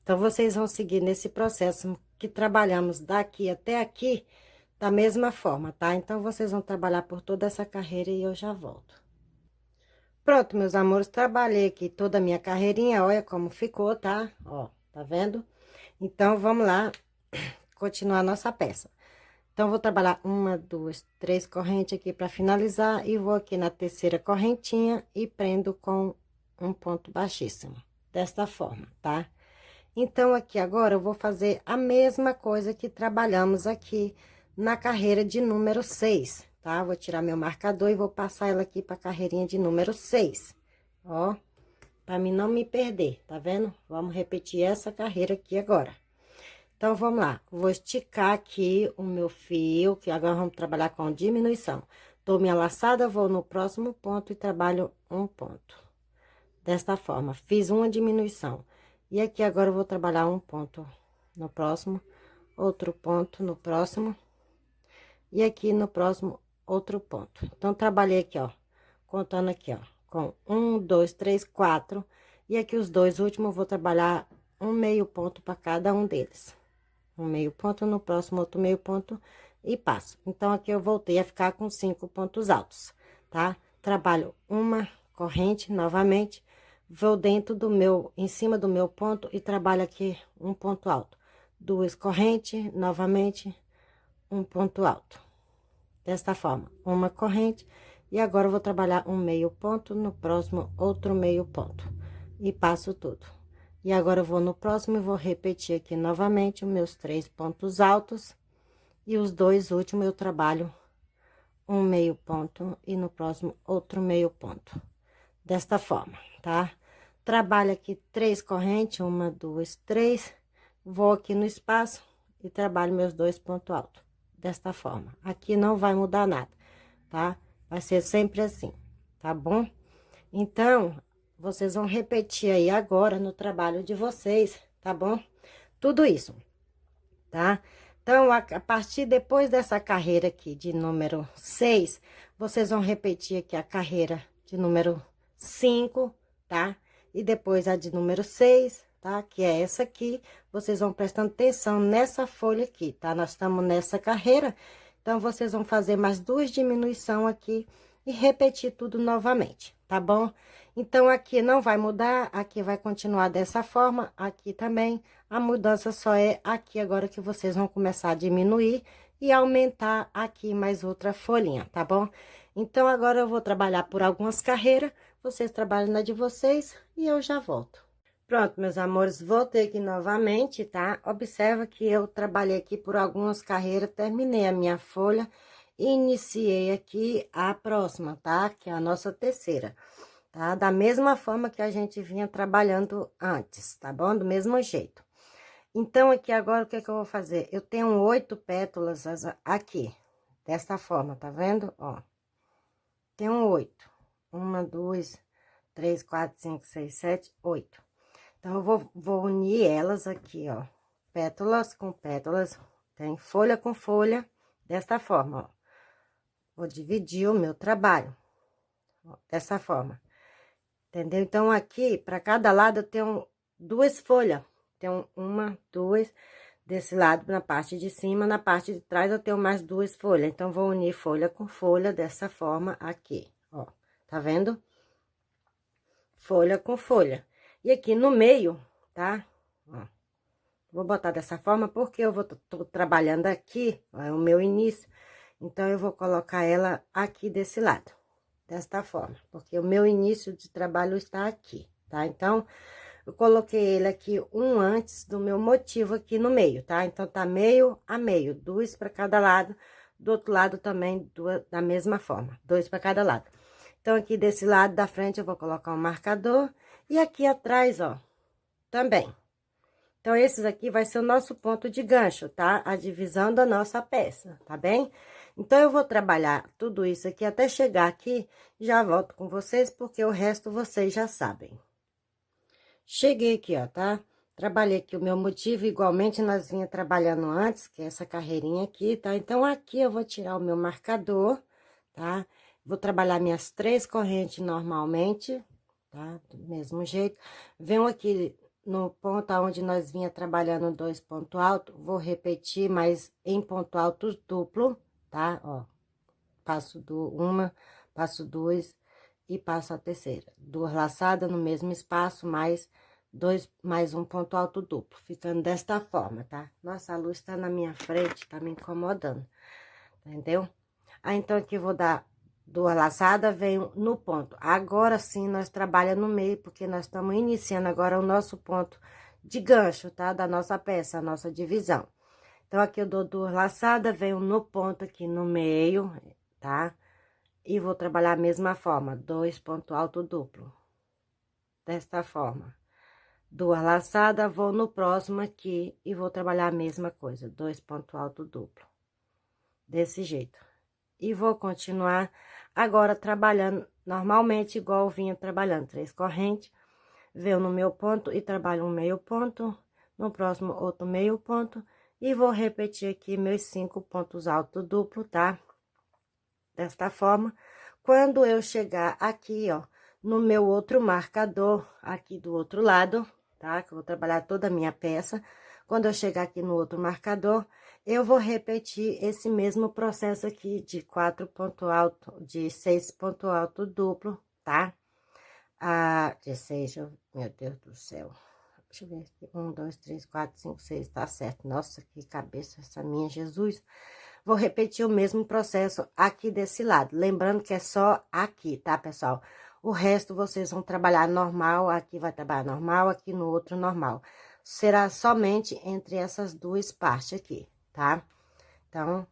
Então, vocês vão seguir nesse processo que trabalhamos daqui até aqui, da mesma forma, tá? Então, vocês vão trabalhar por toda essa carreira e eu já volto. Pronto, meus amores, trabalhei aqui toda a minha carreirinha, olha como ficou, tá? Ó, tá vendo? Então, vamos lá continuar a nossa peça. Então, vou trabalhar 1, 2, 3 correntes aqui para finalizar e vou aqui na terceira correntinha e prendo com um ponto baixíssimo, desta forma, tá? Então, aqui agora eu vou fazer a mesma coisa que trabalhamos aqui na carreira de número 6, tá? Vou tirar meu marcador e vou passar ela aqui pra carreirinha de número 6, ó, pra mim não me perder, tá vendo? Vamos repetir essa carreira aqui agora. Então, vamos lá. Vou esticar aqui o meu fio, que agora vamos trabalhar com diminuição. Dou minha laçada, vou no próximo ponto e trabalho um ponto. Desta forma, fiz uma diminuição. E aqui agora eu vou trabalhar um ponto no próximo, outro ponto no próximo. E aqui no próximo, outro ponto. Então, trabalhei aqui, ó, contando aqui, ó, com 1, 2, 3, 4. E aqui os dois últimos eu vou trabalhar um meio ponto para cada um deles. Um meio ponto, no próximo outro meio ponto e passo. Então, aqui eu voltei a ficar com 5 pontos altos, tá? Trabalho uma corrente novamente, vou dentro do meu, em cima do meu ponto e trabalho aqui um ponto alto. 2 correntes, novamente, um ponto alto. Desta forma, uma corrente, e agora eu vou trabalhar um meio ponto, no próximo outro meio ponto, e passo tudo. E agora eu vou no próximo e vou repetir aqui novamente os meus 3 pontos altos. E os dois últimos eu trabalho um meio ponto e no próximo outro meio ponto. Desta forma, tá? Trabalho aqui 3 correntes, 1, 2, 3. Vou aqui no espaço e trabalho meus 2 pontos altos. Desta forma. Aqui não vai mudar nada, tá? Vai ser sempre assim, tá bom? Então, vocês vão repetir aí agora no trabalho de vocês, tá bom? Tudo isso, tá? Então, a partir depois dessa carreira aqui de número 6, vocês vão repetir aqui a carreira de número 5, tá? E depois a de número 6, tá? Que é essa aqui. Vocês vão prestando atenção nessa folha aqui, tá? Nós estamos nessa carreira, então, vocês vão fazer mais 2 diminuições aqui e repetir tudo novamente, tá bom? Então, aqui não vai mudar, aqui vai continuar dessa forma, aqui também. A mudança só é aqui agora que vocês vão começar a diminuir e aumentar aqui mais outra folhinha, tá bom? Então, agora eu vou trabalhar por algumas carreiras, vocês trabalham na de vocês e eu já volto. Pronto, meus amores, voltei aqui novamente, tá? Observa que eu trabalhei aqui por algumas carreiras, terminei a minha folha e iniciei aqui a próxima, tá? Que é a nossa terceira, tá? Da mesma forma que a gente vinha trabalhando antes, tá bom? Do mesmo jeito. Então, aqui agora, o que que eu vou fazer? Eu tenho 8 pétalas aqui, desta forma, tá vendo? Ó, tenho 8. 1, 2, 3, 4, 5, 6, 7, 8. Então, eu vou unir elas aqui, ó, pétalas com pétalas, tem folha com folha, desta forma, ó. Vou dividir o meu trabalho, ó, dessa forma, entendeu? Então, aqui, para cada lado, eu tenho 2 folhas. Tenho 1, 2, desse lado, na parte de cima, na parte de trás, eu tenho mais 2 folhas. Então, vou unir folha com folha, dessa forma aqui, ó, tá vendo? Folha com folha. E aqui no meio, tá? Ó, vou botar dessa forma, porque eu tô trabalhando aqui, ó, é o meu início. Então, eu vou colocar ela aqui desse lado, desta forma, porque o meu início de trabalho está aqui, tá? Então, eu coloquei ele aqui um antes do meu motivo aqui no meio, tá? Então, tá meio a meio, 2 para cada lado, do outro lado também, da mesma forma, 2 para cada lado. Então, aqui desse lado da frente, eu vou colocar um marcador. E aqui atrás, ó, também. Então, esses aqui vai ser o nosso ponto de gancho, tá? A divisão da nossa peça, tá bem? Então, eu vou trabalhar tudo isso aqui até chegar aqui, já volto com vocês, porque o resto vocês já sabem. Cheguei aqui, ó, tá? Trabalhei aqui o meu motivo, igualmente nós vinha trabalhando antes, que é essa carreirinha aqui, tá? Então, aqui eu vou tirar o meu marcador, tá? Vou trabalhar minhas 3 correntes normalmente, tá? Do mesmo jeito. Venho aqui no ponto onde nós vinha trabalhando 2 pontos altos, vou repetir, mas em ponto alto duplo, tá? Ó, uma, passo 2 e passo a terceira. 2 laçadas no mesmo espaço, mais um ponto alto duplo, ficando desta forma, tá? Nossa, a luz tá na minha frente, tá me incomodando, entendeu? Aí, então, aqui eu vou dar 2 laçadas, venho no ponto. Agora sim, nós trabalhamos no meio, porque nós estamos iniciando agora o nosso ponto de gancho, tá? Da nossa peça, a nossa divisão. Então, aqui eu dou 2 laçadas, venho no ponto aqui no meio, tá? E vou trabalhar a mesma forma, 2 pontos alto duplo. Desta forma. 2 laçadas, vou no próximo aqui e vou trabalhar a mesma coisa, 2 pontos alto duplo. Desse jeito. E vou continuar agora trabalhando normalmente, igual eu vinha trabalhando, 3 correntes. Venho no meu ponto e trabalho um meio ponto, no próximo outro meio ponto. E vou repetir aqui meus 5 pontos alto duplo, tá? Desta forma, quando eu chegar aqui, ó, no meu outro marcador, aqui do outro lado, tá? Que eu vou trabalhar toda a minha peça. Quando eu chegar aqui no outro marcador, eu vou repetir esse mesmo processo aqui de 4 pontos alto, de 6 pontos alto duplo, tá? Ah, de 6, meu Deus do céu. Deixa eu ver aqui. 1, 2, 3, 4, 5, 6, tá certo. Nossa, que cabeça essa minha, Jesus. Vou repetir o mesmo processo aqui desse lado. Lembrando que é só aqui, tá, pessoal? O resto vocês vão trabalhar normal, aqui vai trabalhar normal, aqui no outro normal. Será somente entre essas 2 partes aqui, tá? Então,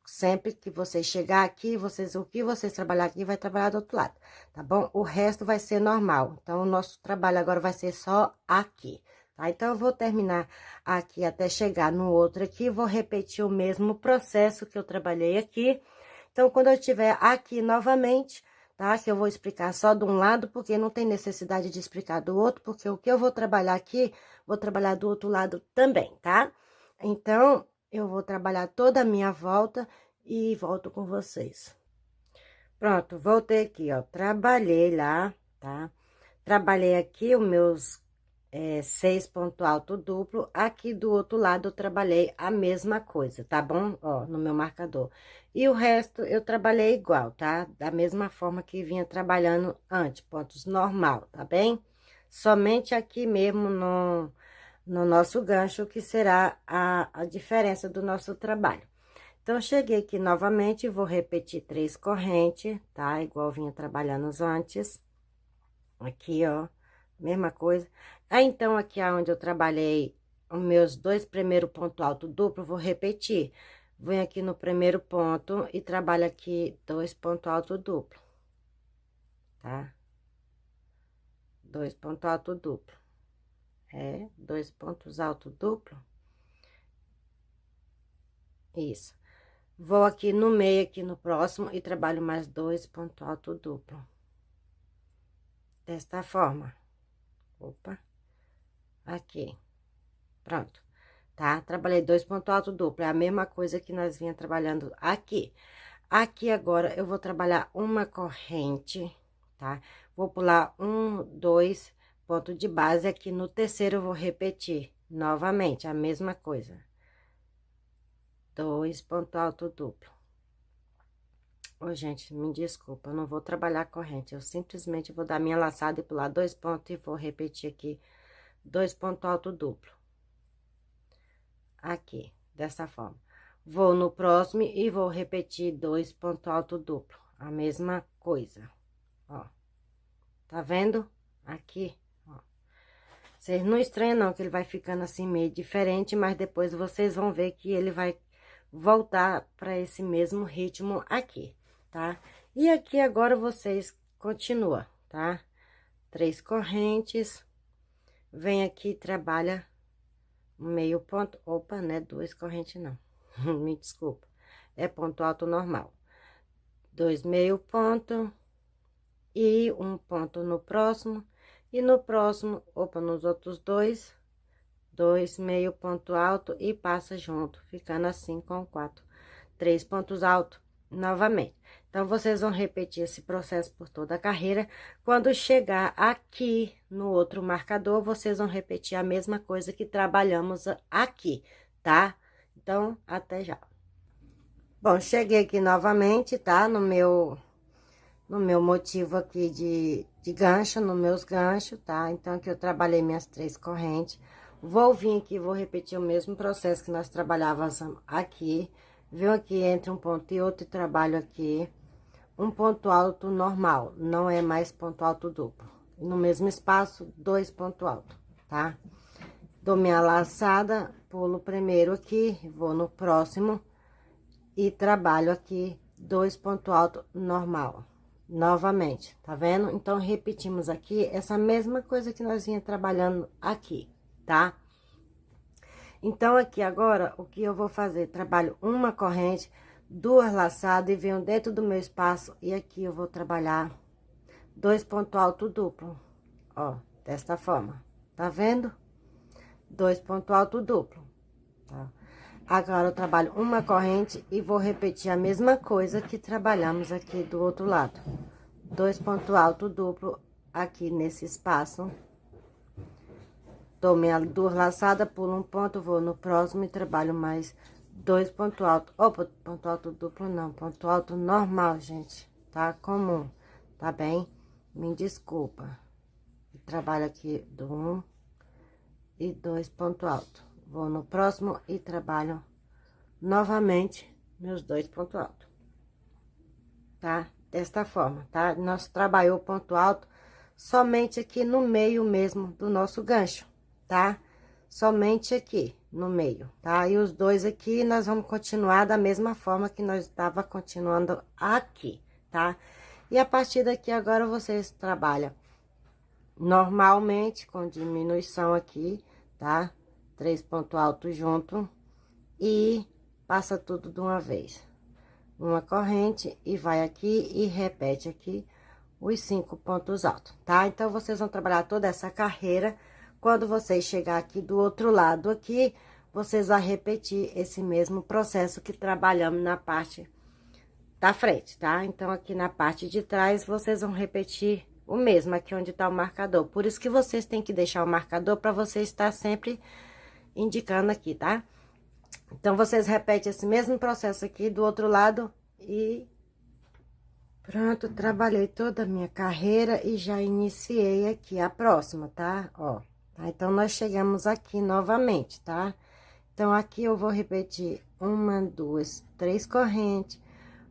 sempre que vocês chegar aqui, o que vocês trabalhar aqui, vai trabalhar do outro lado, tá bom? O resto vai ser normal. Então, o nosso trabalho agora vai ser só aqui, tá? Então, eu vou terminar aqui até chegar no outro aqui, vou repetir o mesmo processo que eu trabalhei aqui. Então, quando eu estiver aqui novamente, tá? Que eu vou explicar só de um lado, porque não tem necessidade de explicar do outro, porque o que eu vou trabalhar aqui, vou trabalhar do outro lado também, tá? Então, eu vou trabalhar toda a minha volta e volto com vocês. Pronto, voltei aqui, ó, trabalhei lá, tá? Trabalhei aqui os meus 6 pontos alto duplo, aqui do outro lado eu trabalhei a mesma coisa, tá bom? Ó, no meu marcador. E o resto eu trabalhei igual, tá? Da mesma forma que vinha trabalhando antes, pontos normal, tá bem? Somente aqui mesmo no nosso gancho, que será a diferença do nosso trabalho. Então, cheguei aqui novamente, vou repetir 3 correntes, tá? Igual vinha trabalhando antes. Aqui, ó, mesma coisa. Aí, então, aqui aonde eu trabalhei os meus 2 primeiros pontos alto duplo, vou repetir. Venho aqui no primeiro ponto e trabalho aqui 2 pontos alto duplo, tá? 2 pontos alto duplo. 2 pontos alto duplo. Isso. Vou aqui no meio, aqui no próximo, e trabalho mais 2 pontos alto duplo. Desta forma. Opa. Aqui. Pronto. Tá? Trabalhei 2 pontos alto duplo. É a mesma coisa que nós vinha trabalhando aqui. Aqui agora, eu vou trabalhar uma corrente, tá? Vou pular 1, 2 pontos de base. Aqui no terceiro, eu vou repetir novamente a mesma coisa. 2 pontos alto duplo. Ô, gente, me desculpa, eu não vou trabalhar corrente, eu simplesmente vou dar minha laçada e pular 2 pontos e vou repetir aqui 2 pontos alto duplo. Aqui, dessa forma. Vou no próximo e vou repetir 2 pontos alto duplo, a mesma coisa, ó. Tá vendo? Aqui, ó. Vocês não estranham não, que ele vai ficando assim meio diferente, mas depois vocês vão ver que ele vai voltar para esse mesmo ritmo aqui, tá? E aqui agora vocês continuam, tá? 3 correntes, vem aqui e trabalha meio ponto, opa, não é 2 correntes não, me desculpa, é ponto alto normal, 2 meio ponto e um ponto no próximo, e no próximo, opa, nos outros dois meio ponto alto e passa junto, ficando assim com 3 pontos altos novamente. Então, vocês vão repetir esse processo por toda a carreira. Quando chegar aqui no outro marcador, vocês vão repetir a mesma coisa que trabalhamos aqui, tá? Então, até já. Bom, cheguei aqui novamente, tá? No meu motivo aqui de gancho, nos meus ganchos, tá? Então, aqui eu trabalhei minhas 3 correntes. Vou vir aqui, vou repetir o mesmo processo que nós trabalhávamos aqui. Venho aqui entre um ponto e outro e trabalho aqui um ponto alto normal, não é mais ponto alto duplo. No mesmo espaço, 2 pontos altos, tá? Dou minha laçada, pulo primeiro aqui, vou no próximo e trabalho aqui 2 pontos altos normal. Novamente, tá vendo? Então, repetimos aqui essa mesma coisa que nós vinha trabalhando aqui, tá? Então, aqui agora, o que eu vou fazer? Trabalho uma corrente, 2 laçadas e venho dentro do meu espaço e aqui eu vou trabalhar 2 pontos altos duplo, ó, desta forma, tá vendo? 2 pontos altos duplo, tá? Agora, eu trabalho uma corrente e vou repetir a mesma coisa que trabalhamos aqui do outro lado. 2 pontos altos duplo aqui nesse espaço. Dou minha 2 laçadas, pulo um ponto, vou no próximo e trabalho mais 2 pontos altos. Opa, ponto alto duplo não, ponto alto normal, gente, tá? Comum, tá bem? Me desculpa. Trabalho aqui do 1 e 2 pontos altos. Vou no próximo e trabalho novamente meus 2 pontos altos, tá? Desta forma, tá? Nós trabalhou o ponto alto somente aqui no meio mesmo do nosso gancho, tá? Somente aqui no meio, tá? E os dois aqui nós vamos continuar da mesma forma que nós estava continuando aqui, tá? E a partir daqui agora vocês trabalham normalmente com diminuição aqui, tá? 3 pontos altos junto e passa tudo de uma vez. Uma corrente e vai aqui e repete aqui os 5 pontos altos, tá? Então, vocês vão trabalhar toda essa carreira. Quando vocês chegar aqui do outro lado aqui, vocês vão repetir esse mesmo processo que trabalhamos na parte da frente, tá? Então, aqui na parte de trás, vocês vão repetir o mesmo, aqui onde tá o marcador. Por isso que vocês têm que deixar o marcador para você estar sempre indicando aqui, tá? Então, vocês repetem esse mesmo processo aqui do outro lado e pronto, trabalhei toda a minha carreira e já iniciei aqui a próxima, tá? Ó, tá? Então, nós chegamos aqui novamente, tá? Então, aqui eu vou repetir 1, 2, 3 correntes,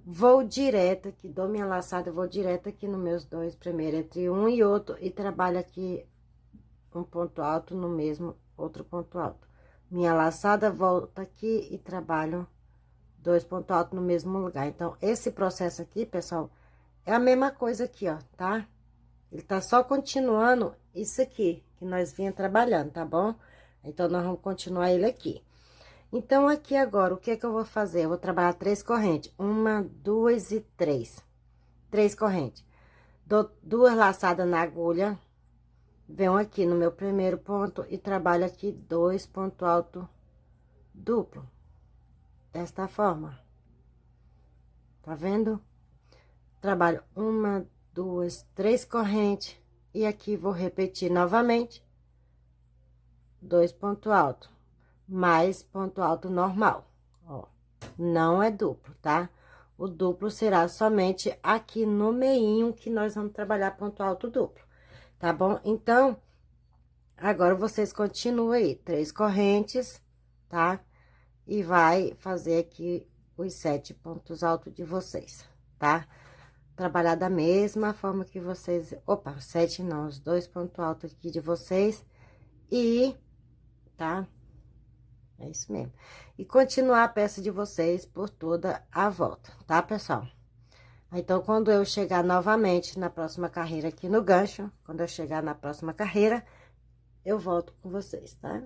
vou direto aqui, dou minha laçada, vou direto aqui nos meus 2 primeiro entre um e outro e trabalho aqui um ponto alto no mesmo outro ponto alto. Minha laçada, volta aqui e trabalho 2 pontos altos no mesmo lugar. Então, esse processo aqui, pessoal, é a mesma coisa aqui, ó, tá? Ele tá só continuando isso aqui, que nós vinha trabalhando, tá bom? Então, nós vamos continuar ele aqui. Então, aqui agora, o que que eu vou fazer? Eu vou trabalhar 3 correntes. 1, 2 e 3. 3 correntes. Dou 2 laçadas na agulha. Venho aqui no meu primeiro ponto e trabalho aqui 2 pontos altos duplo. Desta forma. Tá vendo? Trabalho 1, 2, 3 correntes. E aqui vou repetir novamente. 2 pontos altos. Mais ponto alto normal, ó. Não é duplo, tá? O duplo será somente aqui no meinho que nós vamos trabalhar ponto alto duplo, tá bom? Então, agora vocês continuam aí, 3 correntes, tá? E vai fazer aqui os 7 pontos altos de vocês, tá? Trabalhar da mesma forma que vocês... Opa, 7 não, os 2 pontos altos aqui de vocês e... Tá? É isso mesmo. E continuar a peça de vocês por toda a volta, tá, pessoal? Então, quando eu chegar novamente na próxima carreira aqui no gancho, quando eu chegar na próxima carreira, eu volto com vocês, tá?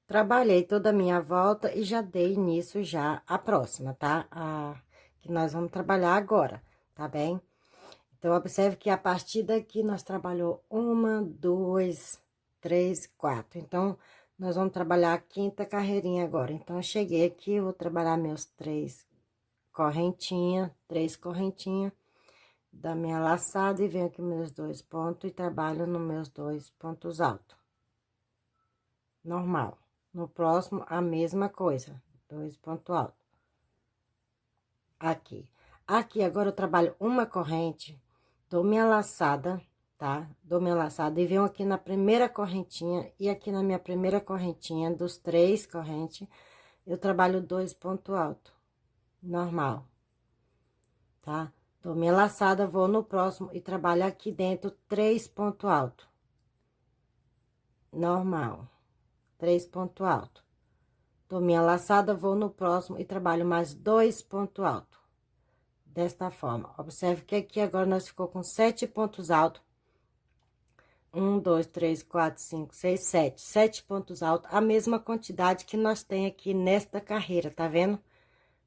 Trabalhei toda a minha volta e já dei início já à próxima, tá? Que nós vamos trabalhar agora, tá bem? Então, observe que a partir daqui nós trabalhou uma, duas, três, quatro. Então, nós vamos trabalhar a quinta carreirinha agora. Então, eu cheguei aqui, vou trabalhar meus três correntinhas da minha laçada e venho aqui meus 2 pontos e trabalho nos meus 2 pontos altos. Normal. No próximo, a mesma coisa, 2 pontos altos. Aqui. Aqui, agora eu trabalho uma corrente, dou minha laçada, tá? Dou minha laçada e venho aqui na primeira correntinha, e aqui na minha primeira correntinha, dos 3 correntes, eu trabalho 2 pontos altos, normal, tá? Dou minha laçada, vou no próximo e trabalho aqui dentro 3 pontos altos, normal, 3 pontos altos. Dou minha laçada, vou no próximo e trabalho mais 2 pontos altos. Desta forma, observe que aqui agora nós ficou com 7 pontos altos. 1, 2, 3, 4, 5, 6, 7. 7 pontos altos, a mesma quantidade que nós tem aqui nesta carreira, tá vendo?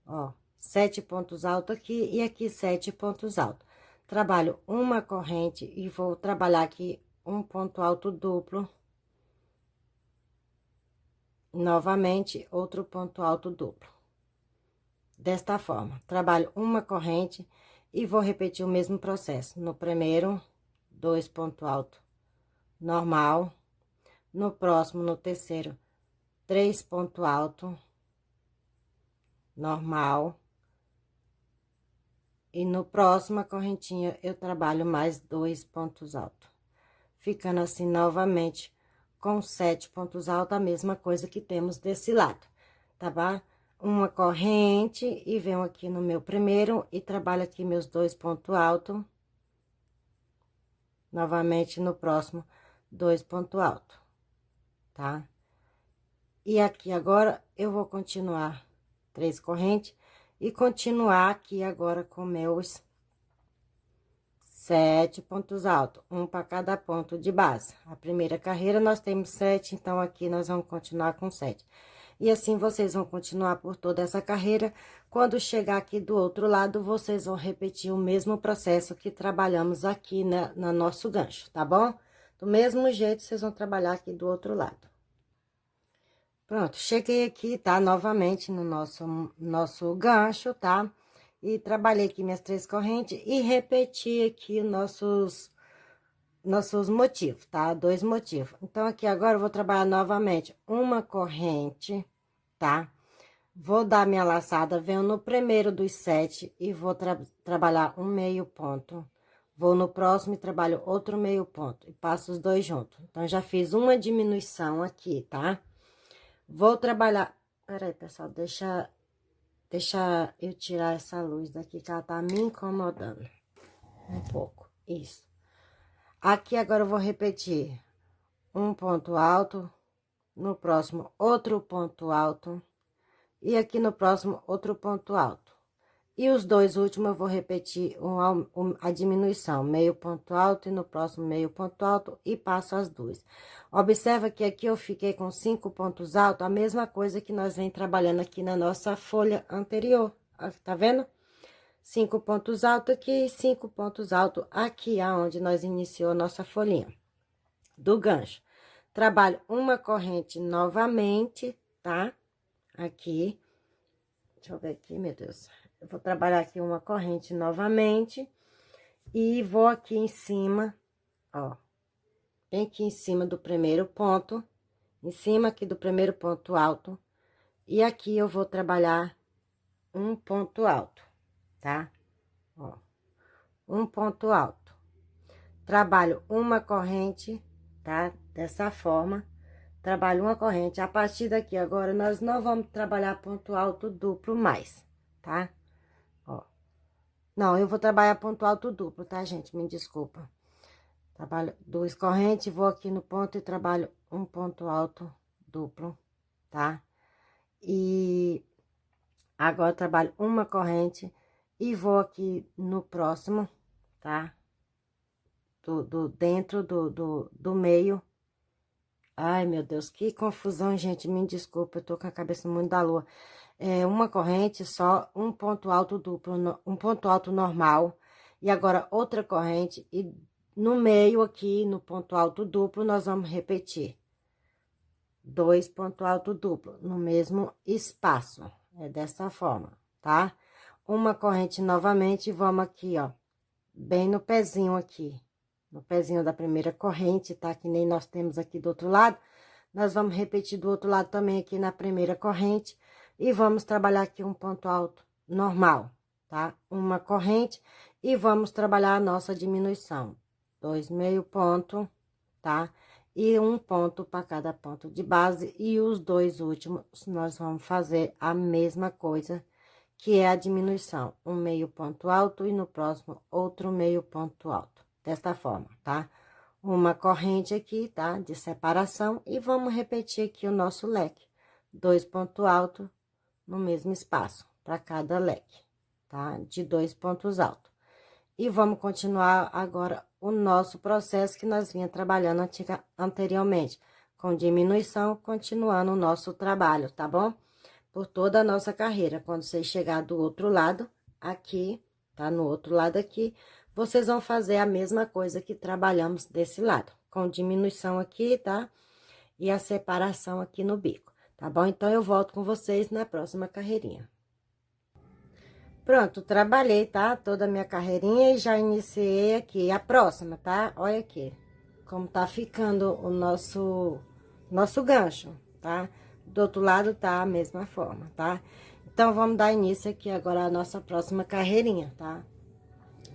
Ó, 7 pontos altos aqui e aqui 7 pontos altos. Trabalho uma corrente e vou trabalhar aqui um ponto alto duplo. Novamente, outro ponto alto duplo. Desta forma, trabalho uma corrente e vou repetir o mesmo processo. No primeiro, 2 pontos altos, normal. No próximo, no terceiro, 3 pontos altos, normal. E no próximo, a correntinha, eu trabalho mais 2 pontos altos. Ficando assim, novamente, com 7 pontos altos, a mesma coisa que temos desse lado, tá bom? Uma corrente e venho aqui no meu primeiro e trabalho aqui meus 2 pontos altos. Novamente, no próximo, 2 pontos altos, tá? E aqui agora, eu vou continuar 3 correntes e continuar aqui agora com meus 7 pontos altos, um para cada ponto de base. A primeira carreira nós temos 7, então aqui nós vamos continuar com 7. E assim vocês vão continuar por toda essa carreira. Quando chegar aqui do outro lado, vocês vão repetir o mesmo processo que trabalhamos aqui no nosso gancho, tá bom? Do mesmo jeito, vocês vão trabalhar aqui do outro lado. Pronto, cheguei aqui, tá? Novamente no nosso gancho, tá? E trabalhei aqui minhas 3 correntes e repeti aqui nossos motivos, tá? 2 motivos. Então, aqui agora eu vou trabalhar novamente uma corrente, tá? Vou dar minha laçada, venho no primeiro dos 7 e vou trabalhar um meio ponto. Vou no próximo e trabalho outro meio ponto e passo os 2 juntos. Então, já fiz uma diminuição aqui, tá? Vou trabalhar... Peraí, pessoal, deixa eu tirar essa luz daqui que ela tá me incomodando um pouco. Isso. Aqui agora eu vou repetir um ponto alto, no próximo outro ponto alto e aqui no próximo outro ponto alto. E os 2 últimos eu vou repetir a diminuição, meio ponto alto e no próximo meio ponto alto e passo as 2. Observa que aqui eu fiquei com 5 pontos altos, a mesma coisa que nós vem trabalhando aqui na nossa folha anterior, tá vendo? 5 pontos altos aqui e 5 pontos altos aqui, aonde nós iniciou a nossa folhinha do gancho. Trabalho uma corrente novamente, tá? Aqui, deixa eu ver aqui, meu Deus. Eu vou trabalhar aqui uma corrente novamente e vou aqui em cima, ó, bem aqui em cima do primeiro ponto, em cima aqui do primeiro ponto alto, e aqui eu vou trabalhar um ponto alto, tá? Ó, um ponto alto. Trabalho uma corrente, tá? Dessa forma, trabalho uma corrente. A partir daqui agora, nós não vamos trabalhar ponto alto duplo mais, tá? Ó. Não, eu vou trabalhar ponto alto duplo, tá, gente? Me desculpa. Trabalho 2 correntes, vou aqui no ponto e trabalho um ponto alto duplo, tá? E agora trabalho uma corrente e vou aqui no próximo, tá? Dentro do meio. Ai, meu Deus, que confusão, gente, me desculpa, eu tô com a cabeça muito da lua. É uma corrente só, um ponto alto duplo, um ponto alto normal, e agora outra corrente, e no meio aqui, no ponto alto duplo, nós vamos repetir. 2 pontos alto duplo, no mesmo espaço, é dessa forma, tá? Uma corrente novamente, e vamos aqui, ó, bem no pezinho aqui, no pezinho da primeira corrente, tá? Que nem nós temos aqui do outro lado. Nós vamos repetir do outro lado também aqui na primeira corrente. E vamos trabalhar aqui um ponto alto normal, tá? Uma corrente e vamos trabalhar a nossa diminuição. 2 meio ponto, tá? E um ponto para cada ponto de base. E os dois últimos, nós vamos fazer a mesma coisa, que é a diminuição. Um meio ponto alto e no próximo outro meio ponto alto. Desta forma, tá? Uma corrente aqui, tá? De separação. E vamos repetir aqui o nosso leque. 2 pontos altos no mesmo espaço, para cada leque, tá? De 2 pontos altos. E vamos continuar agora o nosso processo que nós vinha trabalhando anteriormente, com diminuição, continuando o nosso trabalho, tá bom? Por toda a nossa carreira. Quando você chegar do outro lado, aqui, tá? No outro lado aqui, vocês vão fazer a mesma coisa que trabalhamos desse lado, com diminuição aqui, tá? E a separação aqui no bico, tá bom? Então, eu volto com vocês na próxima carreirinha. Pronto, trabalhei, tá? Toda a minha carreirinha e já iniciei aqui a próxima, tá? Olha aqui, como tá ficando o nosso gancho, tá? Do outro lado tá a mesma forma, tá? Então, vamos dar início aqui agora a nossa próxima carreirinha, tá?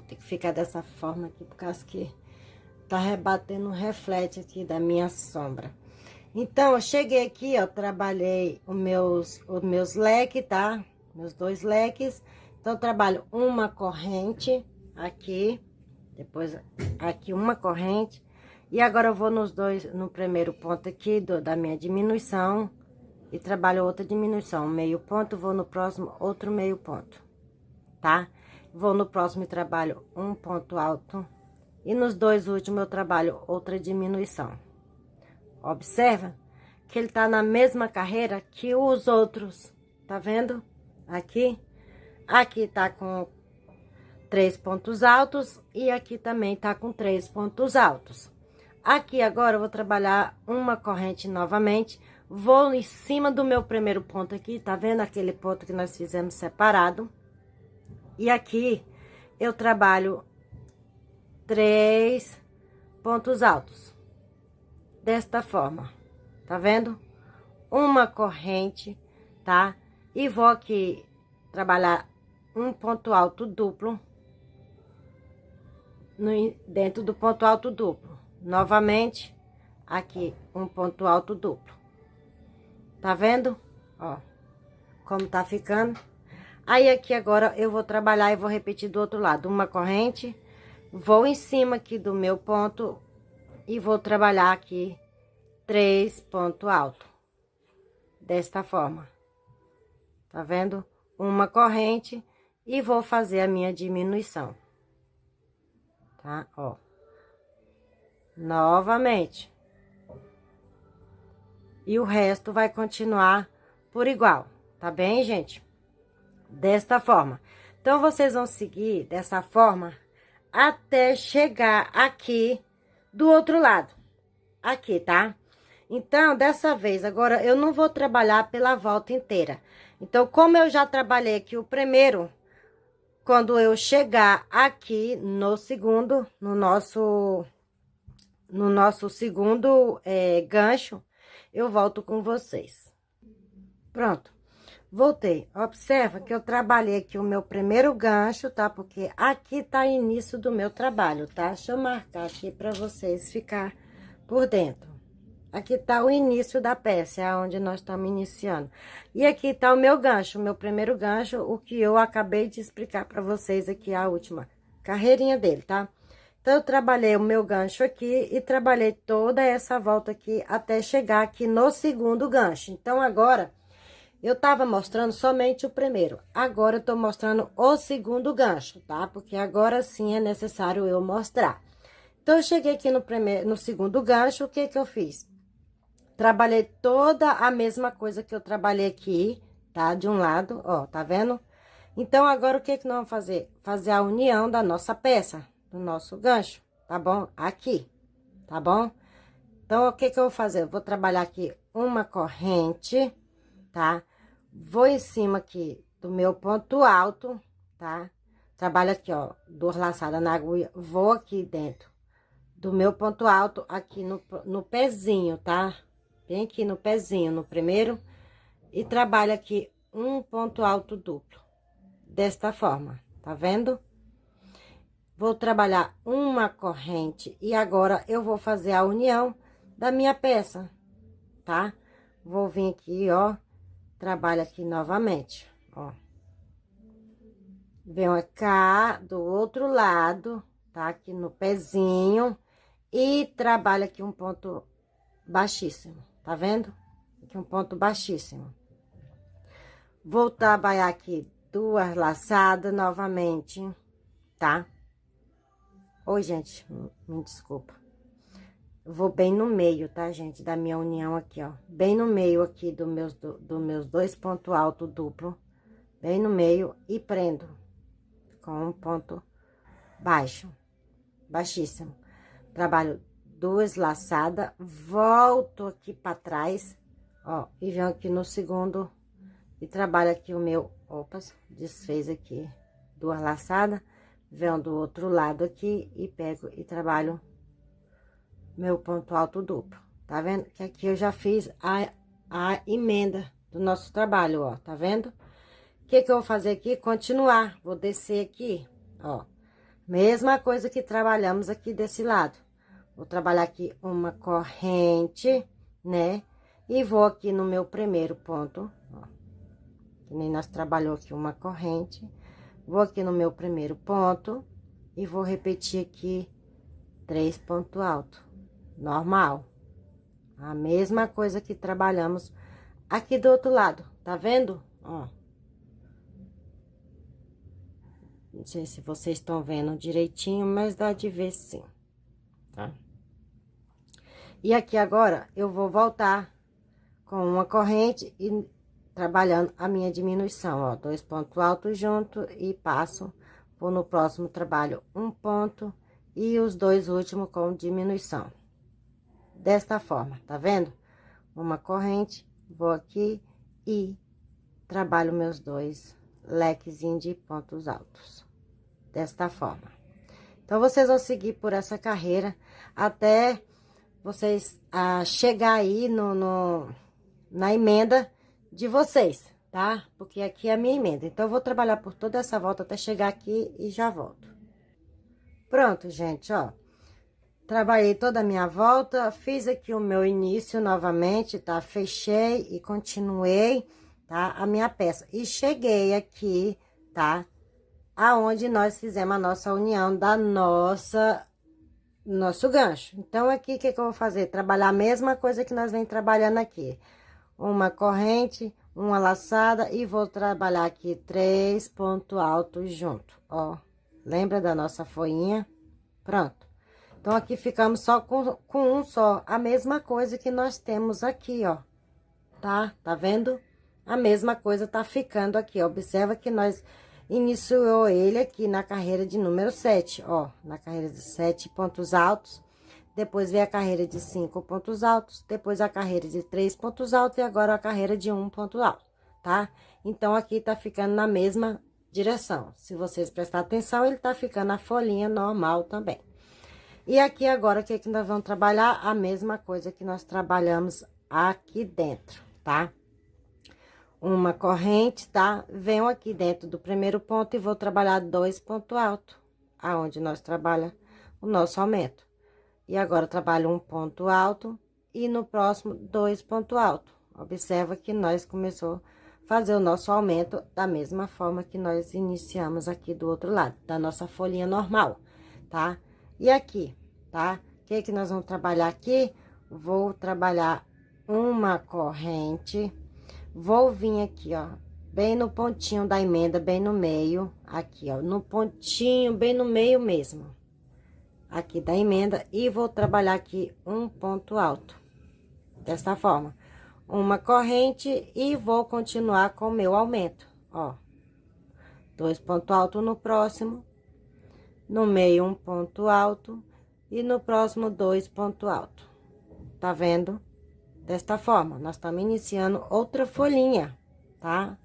Tem que ficar dessa forma aqui, por causa que tá rebatendo um reflete aqui da minha sombra. Então, eu cheguei aqui, ó, trabalhei os meus leques, tá? Meus 2 leques. Então, eu trabalho uma corrente aqui, depois aqui uma corrente. E agora, eu vou no primeiro ponto aqui da minha diminuição. E trabalho outra diminuição, meio ponto, vou no próximo, outro meio ponto, tá? Vou no próximo e trabalho um ponto alto. E nos 2 últimos, eu trabalho outra diminuição. Observa que ele tá na mesma carreira que os outros, tá vendo? Aqui tá com 3 pontos altos e aqui também tá com 3 pontos altos. Aqui agora eu vou trabalhar uma corrente novamente, vou em cima do meu primeiro ponto aqui, tá vendo aquele ponto que nós fizemos separado? E aqui eu trabalho 3 pontos altos. Desta forma, tá vendo? Uma corrente, tá? E vou aqui trabalhar um ponto alto duplo dentro do ponto alto duplo. Novamente, aqui um ponto alto duplo. Tá vendo? Ó, como tá ficando. Aí, aqui agora, eu vou trabalhar e vou repetir do outro lado. Uma corrente, vou em cima aqui do meu ponto e vou trabalhar aqui 3 pontos altos. Desta forma. Tá vendo? Uma corrente e vou fazer a minha diminuição. Tá? Ó. Novamente. E o resto vai continuar por igual. Tá bem, gente? Desta forma. Então, vocês vão seguir dessa forma até chegar aqui do outro lado. Aqui, tá? Então, dessa vez, agora, eu não vou trabalhar pela volta inteira. Então, como eu já trabalhei aqui o primeiro, quando eu chegar aqui no segundo, no nosso segundo gancho, eu volto com vocês. Pronto. Voltei. Observa que eu trabalhei aqui o meu primeiro gancho, tá? Porque aqui tá o início do meu trabalho, tá? Deixa eu marcar aqui pra vocês ficar por dentro. Aqui tá o início da peça, é onde nós estamos iniciando. E aqui tá o meu gancho, o meu primeiro gancho, o que eu acabei de explicar pra vocês aqui, a última carreirinha dele, tá? Então, eu trabalhei o meu gancho aqui e trabalhei toda essa volta aqui até chegar aqui no segundo gancho. Então, agora, Eu tava mostrando somente o primeiro. Agora eu tô mostrando o segundo gancho, tá? Porque agora sim é necessário eu mostrar. Então, eu cheguei aqui no segundo gancho, o que que eu fiz? Trabalhei toda a mesma coisa que eu trabalhei aqui, tá? De um lado, ó, tá vendo? Então, agora o que que nós vamos fazer? Fazer a união da nossa peça, do nosso gancho, tá bom? Aqui, tá bom? Então, o que que eu vou fazer? Eu vou trabalhar aqui uma corrente, tá? Vou em cima aqui do meu ponto alto, tá? Trabalho aqui, ó, 2 laçadas na agulha, vou aqui dentro do meu ponto alto, aqui no pezinho, tá? Bem aqui no pezinho, no primeiro, e trabalho aqui um ponto alto duplo, desta forma, tá vendo? Vou trabalhar uma corrente e agora eu vou fazer a união da minha peça, tá? Vou vir aqui, ó, trabalho aqui novamente, ó. Venho cá do outro lado, tá? Aqui no pezinho e trabalho aqui um ponto baixíssimo, tá vendo? Aqui um ponto baixíssimo. Vou trabalhar aqui 2 laçadas novamente, tá? Oi, gente, me desculpa. Vou bem no meio, tá, gente, da minha união aqui, ó. Bem no meio aqui do meus 2 pontos altos duplo, bem no meio e prendo com um ponto baixo, baixíssimo. Trabalho 2 laçadas, volto aqui para trás, ó, e venho aqui no segundo e trabalho aqui o meu, opas, desfez aqui 2 laçadas, venho do outro lado aqui e pego e trabalho meu ponto alto duplo, tá vendo? Que aqui eu já fiz a emenda do nosso trabalho, ó, tá vendo? O que que eu vou fazer aqui? Continuar, vou descer aqui, ó, mesma coisa que trabalhamos aqui desse lado. Vou trabalhar aqui uma corrente, né? E vou aqui no meu primeiro ponto, ó, que nem nós trabalhou aqui uma corrente. Vou aqui no meu primeiro ponto e vou repetir aqui 3 pontos altos, normal. A mesma coisa que trabalhamos aqui do outro lado, tá vendo? Ó. Não sei se vocês estão vendo direitinho, mas dá de ver sim, tá? E aqui agora, eu vou voltar com uma corrente e trabalhando a minha diminuição, ó. 2 pontos altos junto e passo, vou no próximo trabalho um ponto e os 2 últimos com diminuição. Desta forma, tá vendo? Uma corrente, vou aqui e trabalho meus 2 lequezinhos de pontos altos. Desta forma. Então, vocês vão seguir por essa carreira até vocês chegar aí na emenda de vocês, tá? Porque aqui é a minha emenda. Então, eu vou trabalhar por toda essa volta até chegar aqui e já volto. Pronto, gente, ó. Trabalhei toda a minha volta, fiz aqui o meu início novamente, tá? Fechei e continuei, tá? A minha peça. E cheguei aqui, tá? Aonde nós fizemos a nossa união da nosso gancho. Então, aqui, o que que eu vou fazer? Trabalhar a mesma coisa que nós vem trabalhando aqui. Uma corrente, uma laçada e vou trabalhar aqui 3 pontos altos junto, ó. Lembra da nossa folhinha? Pronto. Então, aqui ficamos só com um só, a mesma coisa que nós temos aqui, ó. Tá? Tá vendo? A mesma coisa tá ficando aqui, ó. Observa que nós iniciou ele aqui na carreira de número 7, ó. Na carreira de 7 pontos altos. Depois veio a carreira de 5 pontos altos. Depois a carreira de 3 pontos altos. E agora a carreira de 1 ponto alto, tá? Então, aqui tá ficando na mesma direção. Se vocês prestarem atenção, ele tá ficando a folhinha normal também. E aqui agora, o que que nós vamos trabalhar? A mesma coisa que nós trabalhamos aqui dentro, tá? Uma corrente, tá? Venho aqui dentro do primeiro ponto e vou trabalhar 2 pontos altos, aonde nós trabalha o nosso aumento. E agora, trabalho um ponto alto e no próximo 2 pontos altos. Observa que nós começou a fazer o nosso aumento da mesma forma que nós iniciamos aqui do outro lado, da nossa folhinha normal, tá? E aqui, tá? O que que nós vamos trabalhar aqui? Vou trabalhar uma corrente, Vou vir aqui, ó, bem no pontinho da emenda, bem no meio, aqui, ó, no pontinho, bem no meio mesmo, aqui da emenda, e vou trabalhar aqui um ponto alto, desta forma. Uma corrente e vou continuar com o meu aumento, ó. 2 pontos altos no próximo, no meio um ponto alto e no próximo 2 pontos altos. Tá vendo? Desta forma, nós estamos iniciando outra folhinha, tá?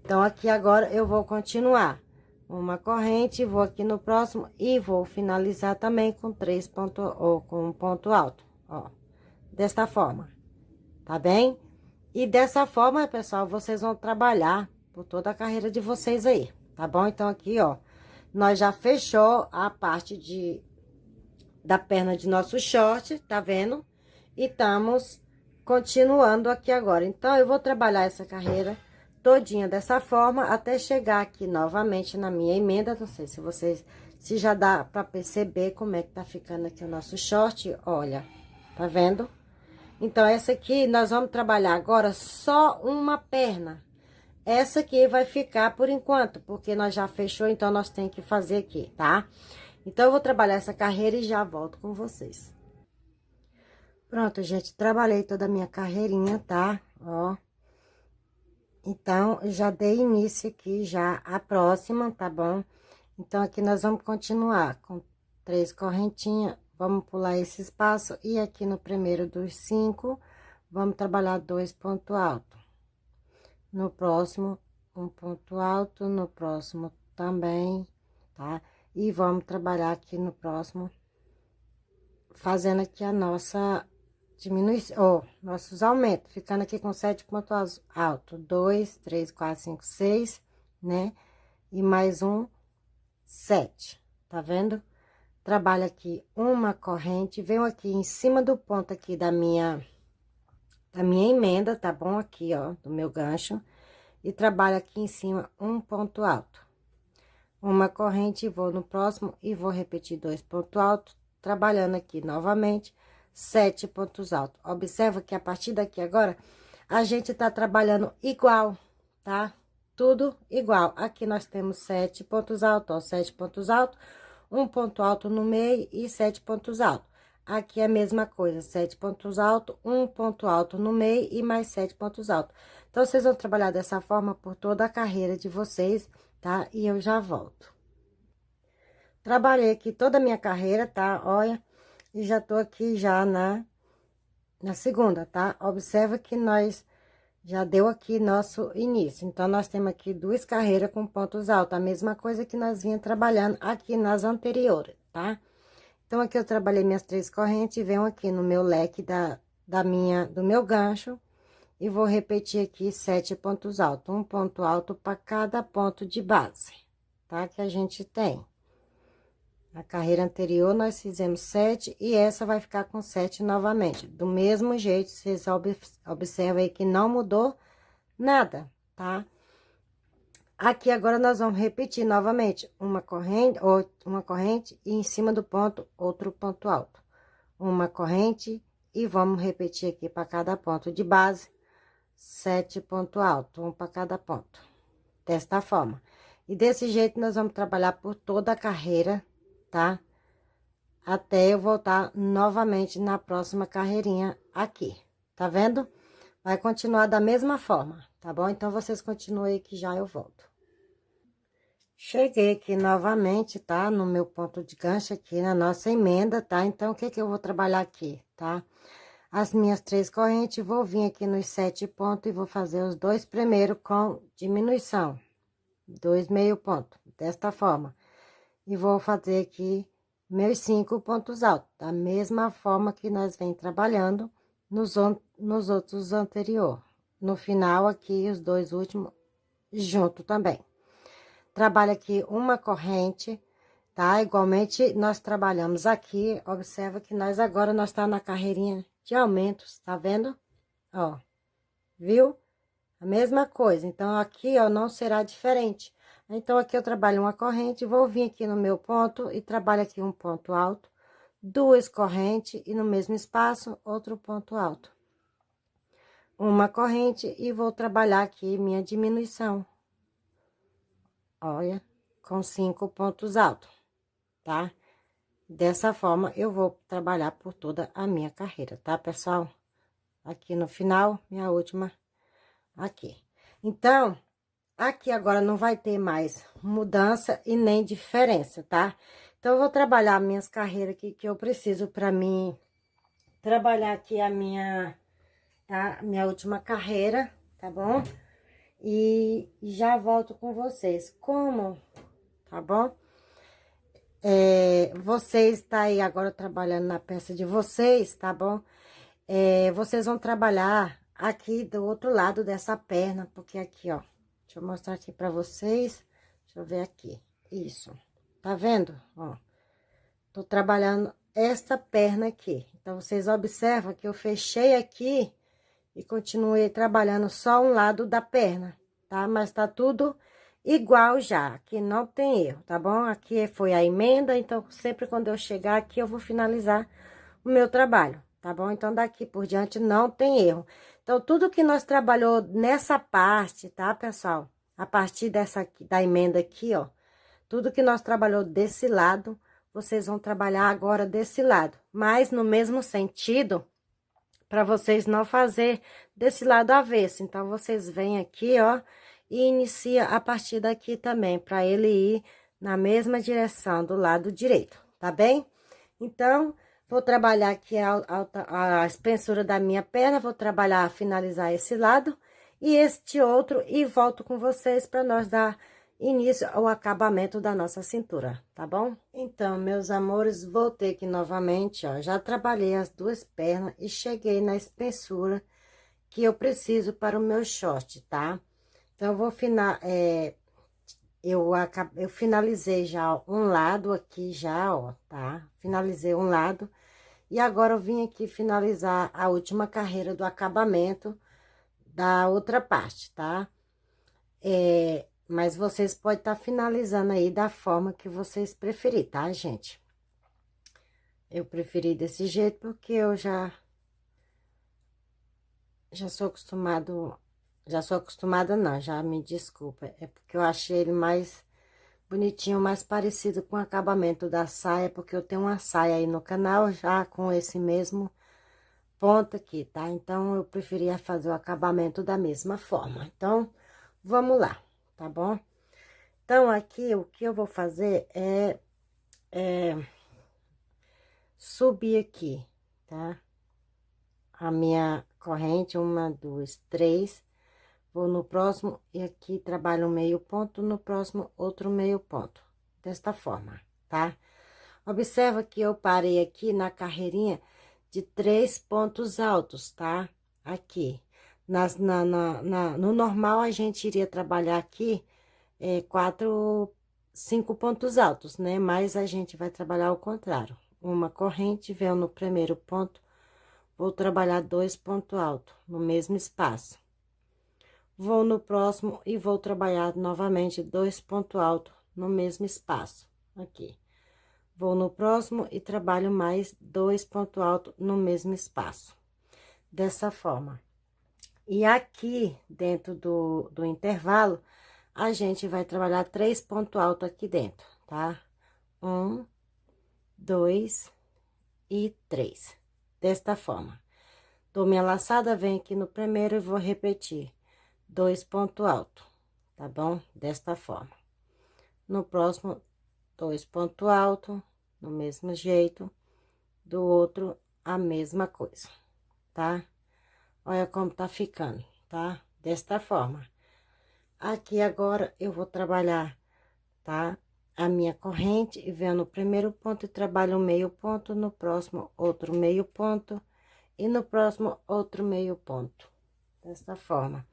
Então, aqui agora eu vou continuar uma corrente, vou aqui no próximo e vou finalizar também com 3 pontos, ou com um ponto alto, ó. Desta forma, tá bem? E dessa forma, pessoal, vocês vão trabalhar por toda a carreira de vocês aí, tá bom? Então, aqui, ó, nós já fechou a parte da perna de nosso short, tá vendo? E estamos continuando aqui agora. Então, eu vou trabalhar essa carreira todinha dessa forma, até chegar aqui novamente na minha emenda. Não sei se vocês, se já dá pra perceber como é que tá ficando aqui o nosso short, olha, tá vendo? Então, essa aqui, nós vamos trabalhar agora só uma perna. Essa aqui vai ficar por enquanto, porque nós já fechou, então nós temos que fazer aqui, tá? Então, eu vou trabalhar essa carreira e já volto com vocês. Pronto, gente, trabalhei toda a minha carreirinha, tá? Ó. Então, eu já dei início aqui, já a próxima, tá bom? Então, aqui nós vamos continuar com 3 correntinhas, vamos pular esse espaço, e aqui no primeiro dos 5, vamos trabalhar 2 pontos altos. No próximo, um ponto alto, no próximo também, tá? E vamos trabalhar aqui no próximo, fazendo aqui a nossa diminuição, nossos aumentos, ficando aqui com 7 pontos altos, 2, 3, 4, 5, 6, né? E mais um, 7, tá vendo? Trabalho aqui uma corrente, venho aqui em cima do ponto aqui da minha emenda, tá bom? Aqui, ó, do meu gancho, e trabalho aqui em cima um ponto alto. Uma corrente, vou no próximo e vou repetir 2 pontos altos, trabalhando aqui novamente 7 pontos altos. Observa que a partir daqui agora, a gente tá trabalhando igual, tá? Tudo igual. Aqui nós temos 7 pontos altos, ó, 7 pontos altos, um ponto alto no meio e 7 pontos altos. Aqui é a mesma coisa, 7 pontos altos, um ponto alto no meio e mais 7 pontos altos. Então, vocês vão trabalhar dessa forma por toda a carreira de vocês, tá? E eu já volto. Trabalhei aqui toda a minha carreira, tá? Olha, e já tô aqui já na segunda, tá? Observa que nós já deu aqui nosso início. Então, nós temos aqui 2 carreiras com pontos altos, a mesma coisa que nós vinha trabalhando aqui nas anteriores, tá? Então, aqui eu trabalhei minhas 3 correntes e venho aqui no meu leque do meu gancho e vou repetir aqui 7 pontos altos, um ponto alto para cada ponto de base, tá? Que a gente tem. A carreira anterior, nós fizemos 7 e essa vai ficar com 7 novamente. Do mesmo jeito, vocês observam aí que não mudou nada, tá? Aqui agora nós vamos repetir novamente uma corrente e em cima do ponto, outro ponto alto. Uma corrente e vamos repetir aqui para cada ponto de base, 7 pontos altos, um para cada ponto. Desta forma. E desse jeito nós vamos trabalhar por toda a carreira, tá? Até eu voltar novamente na próxima carreirinha aqui, tá vendo? Vai continuar da mesma forma, tá bom? Então, vocês continuem que já eu volto. Cheguei aqui novamente, tá? No meu ponto de gancho aqui na nossa emenda, tá? Então, o que que eu vou trabalhar aqui, tá? As minhas 3 correntes, vou vir aqui nos 7 pontos e vou fazer os 2 primeiros com diminuição. 2 meio ponto, desta forma. E vou fazer aqui meus 5 pontos altos, da mesma forma que nós vem trabalhando nos outros anterior. No final, aqui, os 2 últimos junto também. Trabalho aqui uma corrente, tá? Igualmente, nós trabalhamos aqui, observa que nós agora, nós tá na carreirinha de aumentos, tá vendo? Ó, viu? A mesma coisa, então, aqui, ó, não será diferente. Então, aqui eu trabalho uma corrente, vou vir aqui no meu ponto e trabalho aqui um ponto alto, 2 correntes e no mesmo espaço, outro ponto alto. uma corrente e vou trabalhar aqui minha diminuição. Olha, com 5 pontos altos, tá? Dessa forma, eu vou trabalhar por toda a minha carreira, tá, pessoal? Aqui no final, minha última aqui. Então, aqui agora não vai ter mais mudança e nem diferença, tá? Então, eu vou trabalhar minhas carreiras aqui que eu preciso pra mim trabalhar aqui a minha, tá? Minha última carreira, tá bom? E já volto com vocês. Como, tá bom? Vocês tá aí agora trabalhando na peça de vocês, tá bom? Vocês vão trabalhar aqui do outro lado dessa perna, porque aqui, ó, deixa eu mostrar aqui pra vocês, deixa eu ver aqui, isso, tá vendo? Ó, tô trabalhando esta perna aqui, então, vocês observam que eu fechei aqui e continuei trabalhando só um lado da perna, tá? Mas tá tudo igual já, aqui não tem erro, tá bom? Aqui foi a emenda, então, sempre quando eu chegar aqui, eu vou finalizar o meu trabalho, tá bom? Então, daqui por diante não tem erro. Então, tudo que nós trabalhou nessa parte, tá, pessoal? A partir dessa aqui, da emenda aqui, ó, tudo que nós trabalhou desse lado, vocês vão trabalhar agora desse lado, mas no mesmo sentido, para vocês não fazer desse lado avesso. Então, vocês vêm aqui, ó, e inicia a partir daqui também, para ele ir na mesma direção do lado direito, tá bem? Então, vou trabalhar aqui a espessura da minha perna, vou trabalhar, finalizar esse lado e este outro, e volto com vocês para nós dar início ao acabamento da nossa cintura, tá bom? Então, meus amores, voltei aqui novamente, ó, já trabalhei as duas pernas e cheguei na espessura que eu preciso para o meu short, tá? Então, eu vou eu finalizei já um lado aqui já, ó, tá? Finalizei um lado. E agora eu vim aqui finalizar a última carreira do acabamento da outra parte, tá? Mas vocês podem estar finalizando aí da forma que vocês preferirem, tá, gente? Eu preferi desse jeito porque eu já sou acostumado, já sou acostumada não, já me desculpa. É porque eu achei ele mais bonitinho, mais parecido com o acabamento da saia, porque eu tenho uma saia aí no canal já com esse mesmo ponto aqui, tá? Então, eu preferia fazer o acabamento da mesma forma. Então, vamos lá, tá bom? Então, aqui, o que eu vou fazer é subir aqui, tá? A minha corrente, uma, duas, três. Vou no próximo e aqui trabalho um meio ponto, no próximo outro meio ponto. Desta forma, tá? Observa que eu parei aqui na carreirinha de 3 pontos altos, tá? Aqui. No normal, a gente iria trabalhar aqui 5 pontos altos, né? Mas a gente vai trabalhar ao contrário. Uma corrente, veio no primeiro ponto, vou trabalhar 2 pontos altos no mesmo espaço. Vou no próximo e vou trabalhar novamente 2 pontos altos no mesmo espaço, aqui. Vou no próximo e trabalho mais 2 pontos altos no mesmo espaço. Dessa forma. E aqui, dentro do intervalo, a gente vai trabalhar 3 pontos altos aqui dentro, tá? 1, 2 e 3. Desta forma. Dou minha laçada, venho aqui no primeiro e vou repetir. 2 pontos altos, tá bom? Desta forma. No próximo, 2 pontos altos, no mesmo jeito. Do outro, a mesma coisa, tá? Olha como tá ficando, tá? Desta forma. Aqui agora, eu vou trabalhar, tá? A minha corrente, e venho no primeiro ponto e trabalho um meio ponto, no próximo, outro meio ponto, e no próximo, outro meio ponto. Desta forma.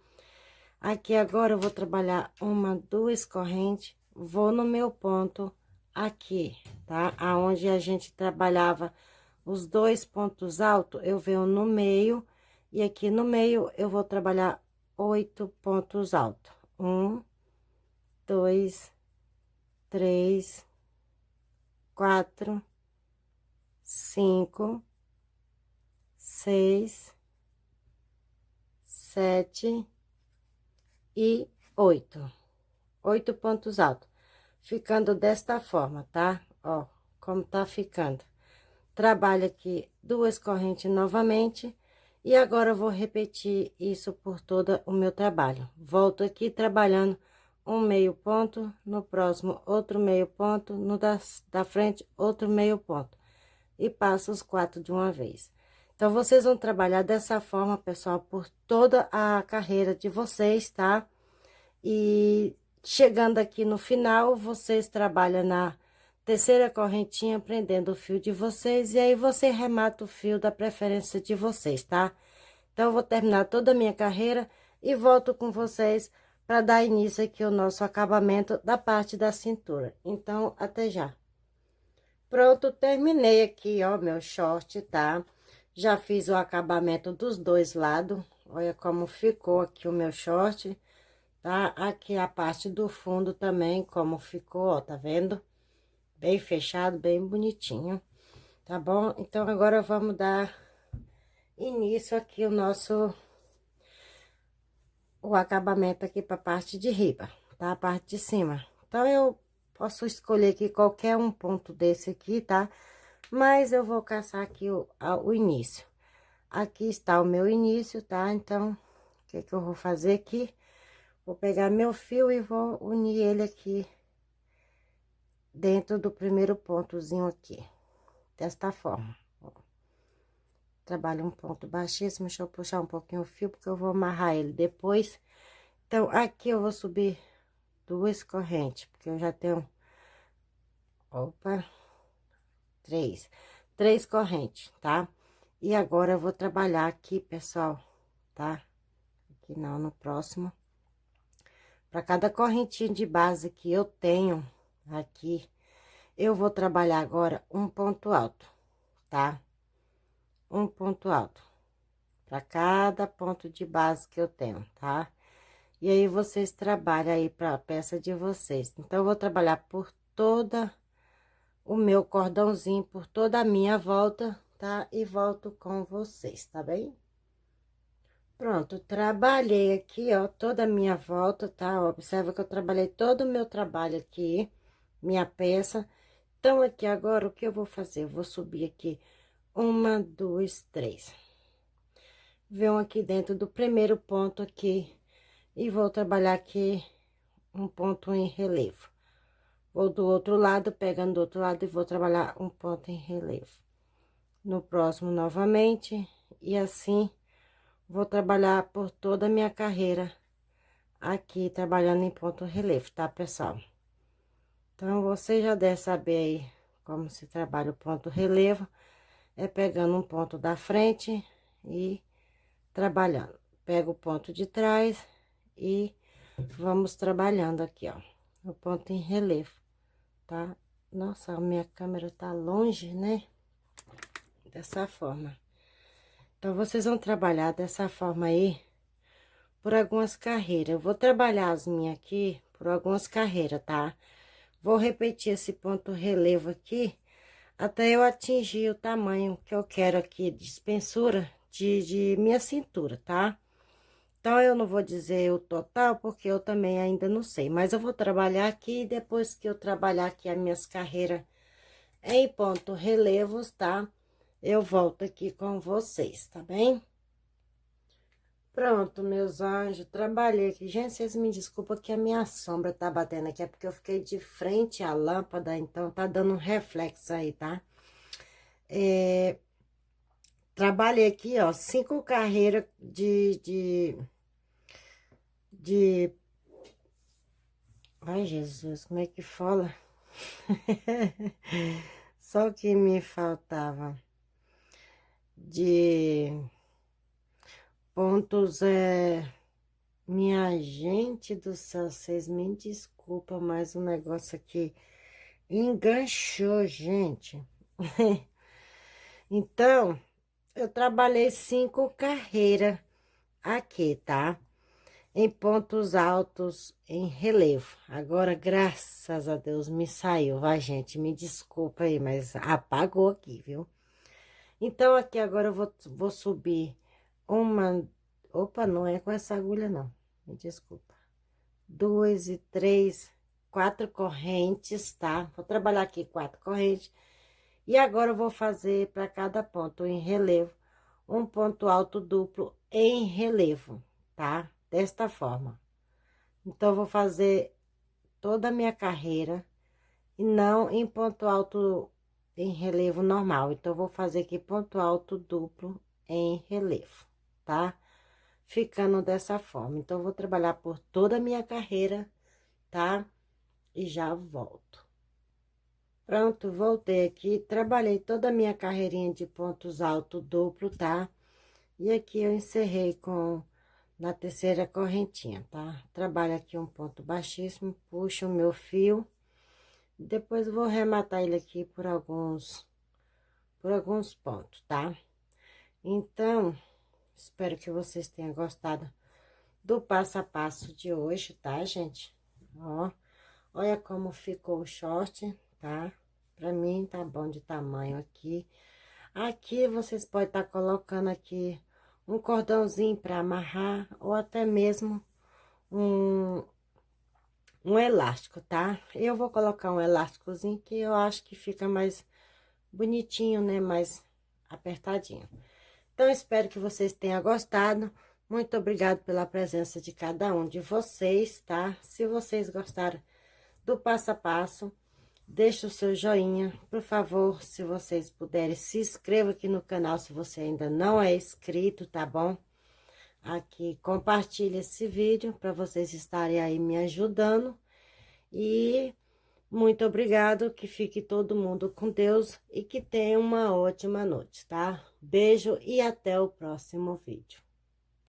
Aqui agora, eu vou trabalhar uma, duas correntes, vou no meu ponto aqui, tá? Aonde a gente trabalhava os 2 pontos altos, eu venho no meio, e aqui no meio eu vou trabalhar 8 pontos altos. 1, 2, 3, 4, 5, 6, 7 e 8. 8 pontos altos. Ficando desta forma, tá? Ó, como tá ficando. Trabalho aqui 2 correntes novamente. E agora eu vou repetir isso por todo o meu trabalho. Volto aqui trabalhando um meio ponto, no próximo outro meio ponto, no da frente outro meio ponto. E passo os 4 de uma vez. Então, vocês vão trabalhar dessa forma, pessoal, por toda a carreira de vocês, tá? E chegando aqui no final, vocês trabalham na terceira correntinha, prendendo o fio de vocês, e aí você remata o fio da preferência de vocês, tá? Então, eu vou terminar toda a minha carreira e volto com vocês para dar início aqui ao nosso acabamento da parte da cintura. Então, até já. Pronto, terminei aqui, ó, meu short, tá? Já fiz o acabamento dos dois lados. Olha como ficou aqui o meu short, tá? Aqui a parte do fundo também, como ficou, ó, tá vendo? Bem fechado, bem bonitinho, tá bom? Então, agora vamos dar início aqui o acabamento aqui pra parte de riba, tá? A parte de cima. Então, eu posso escolher aqui qualquer um ponto desse aqui, tá? Mas eu vou caçar aqui o início. Aqui está o meu início, tá? Então, o que que eu vou fazer aqui? Vou pegar meu fio e vou unir ele aqui dentro do primeiro pontozinho aqui, desta forma. Ó. Trabalho um ponto baixíssimo, deixa eu puxar um pouquinho o fio, porque eu vou amarrar ele depois. Então, aqui eu vou subir 2 correntes, porque eu já tenho... Opa! 3 correntes, tá? E agora eu vou trabalhar aqui, pessoal, tá? Aqui não, no próximo. Para cada correntinha de base que eu tenho aqui, eu vou trabalhar agora um ponto alto, tá? Um ponto alto. Para cada ponto de base que eu tenho, tá? E aí, vocês trabalham aí para a peça de vocês. Então, eu vou trabalhar por toda o meu cordãozinho, por toda a minha volta, tá? E volto com vocês, tá bem? Pronto, trabalhei aqui, ó, toda a minha volta, tá? Observa que eu trabalhei todo o meu trabalho aqui, minha peça. Então, aqui agora, o que eu vou fazer? Eu vou subir aqui 1, 2, 3. Venho aqui dentro do primeiro ponto aqui e vou trabalhar aqui um ponto em relevo. Vou do outro lado, pegando do outro lado e vou trabalhar um ponto em relevo. No próximo, novamente, e assim... Vou trabalhar por toda a minha carreira aqui, trabalhando em ponto relevo, tá, pessoal? Então, você já deve saber aí como se trabalha o ponto relevo. É pegando um ponto da frente e trabalhando. Pega o ponto de trás e vamos trabalhando aqui, ó. O ponto em relevo, tá? Nossa, a minha câmera tá longe, né? Dessa forma. Então, vocês vão trabalhar dessa forma aí por algumas carreiras. Eu vou trabalhar as minhas aqui por algumas carreiras, tá? Vou repetir esse ponto relevo aqui até eu atingir o tamanho que eu quero aqui de espessura de minha cintura, tá? Então, eu não vou dizer o total, porque eu também ainda não sei. Mas eu vou trabalhar aqui e depois que eu trabalhar aqui as minhas carreiras em ponto relevos, tá? Eu volto aqui com vocês, tá bem? Pronto, meus anjos, trabalhei aqui. Gente, vocês me desculpam que a minha sombra tá batendo aqui, é porque eu fiquei de frente à lâmpada, então tá dando um reflexo aí, tá? Trabalhei aqui, ó, 5 carreiras de... Ai, Jesus, como é que fala? Só o que me faltava de pontos, minha gente do céu, vocês me desculpam, mas o negócio aqui enganchou, gente. Então, eu trabalhei 5 carreiras aqui, tá? Em pontos altos, em relevo. Agora, graças a Deus, me saiu, vai, gente? Me desculpa aí, mas apagou aqui, viu? Então, aqui agora eu vou subir Opa, não é com essa agulha, não. Me desculpa. 2 e 3, 4 correntes, tá? Vou trabalhar aqui 4 correntes. E agora eu vou fazer para cada ponto em relevo, um ponto alto duplo em relevo, tá? Desta forma. Então, eu vou fazer toda a minha carreira e não em ponto alto em relevo normal. Então, eu vou fazer aqui ponto alto duplo em relevo, tá? Ficando dessa forma. Então, eu vou trabalhar por toda a minha carreira, tá? E já volto. Pronto, voltei aqui, trabalhei toda a minha carreirinha de pontos altos duplo, tá? E aqui eu encerrei com na terceira correntinha, tá? Trabalho aqui um ponto baixíssimo, puxo o meu fio, depois vou rematar ele aqui por alguns pontos, tá? Então, espero que vocês tenham gostado do passo a passo de hoje, tá, gente? Ó, olha como ficou o short, tá? Pra mim, tá bom de tamanho aqui. Aqui, vocês podem estar colocando aqui um cordãozinho para amarrar, ou até mesmo um elástico, tá? Eu vou colocar um elásticozinho que eu acho que fica mais bonitinho, né? Mais apertadinho. Então, espero que vocês tenham gostado. Muito obrigado pela presença de cada um de vocês, tá? Se vocês gostaram do passo a passo, deixa o seu joinha, por favor, se vocês puderem, se inscreva aqui no canal se você ainda não é inscrito, tá bom? Aqui, compartilhe esse vídeo para vocês estarem aí me ajudando. E muito obrigado, que fique todo mundo com Deus e que tenha uma ótima noite, tá? Beijo e até o próximo vídeo.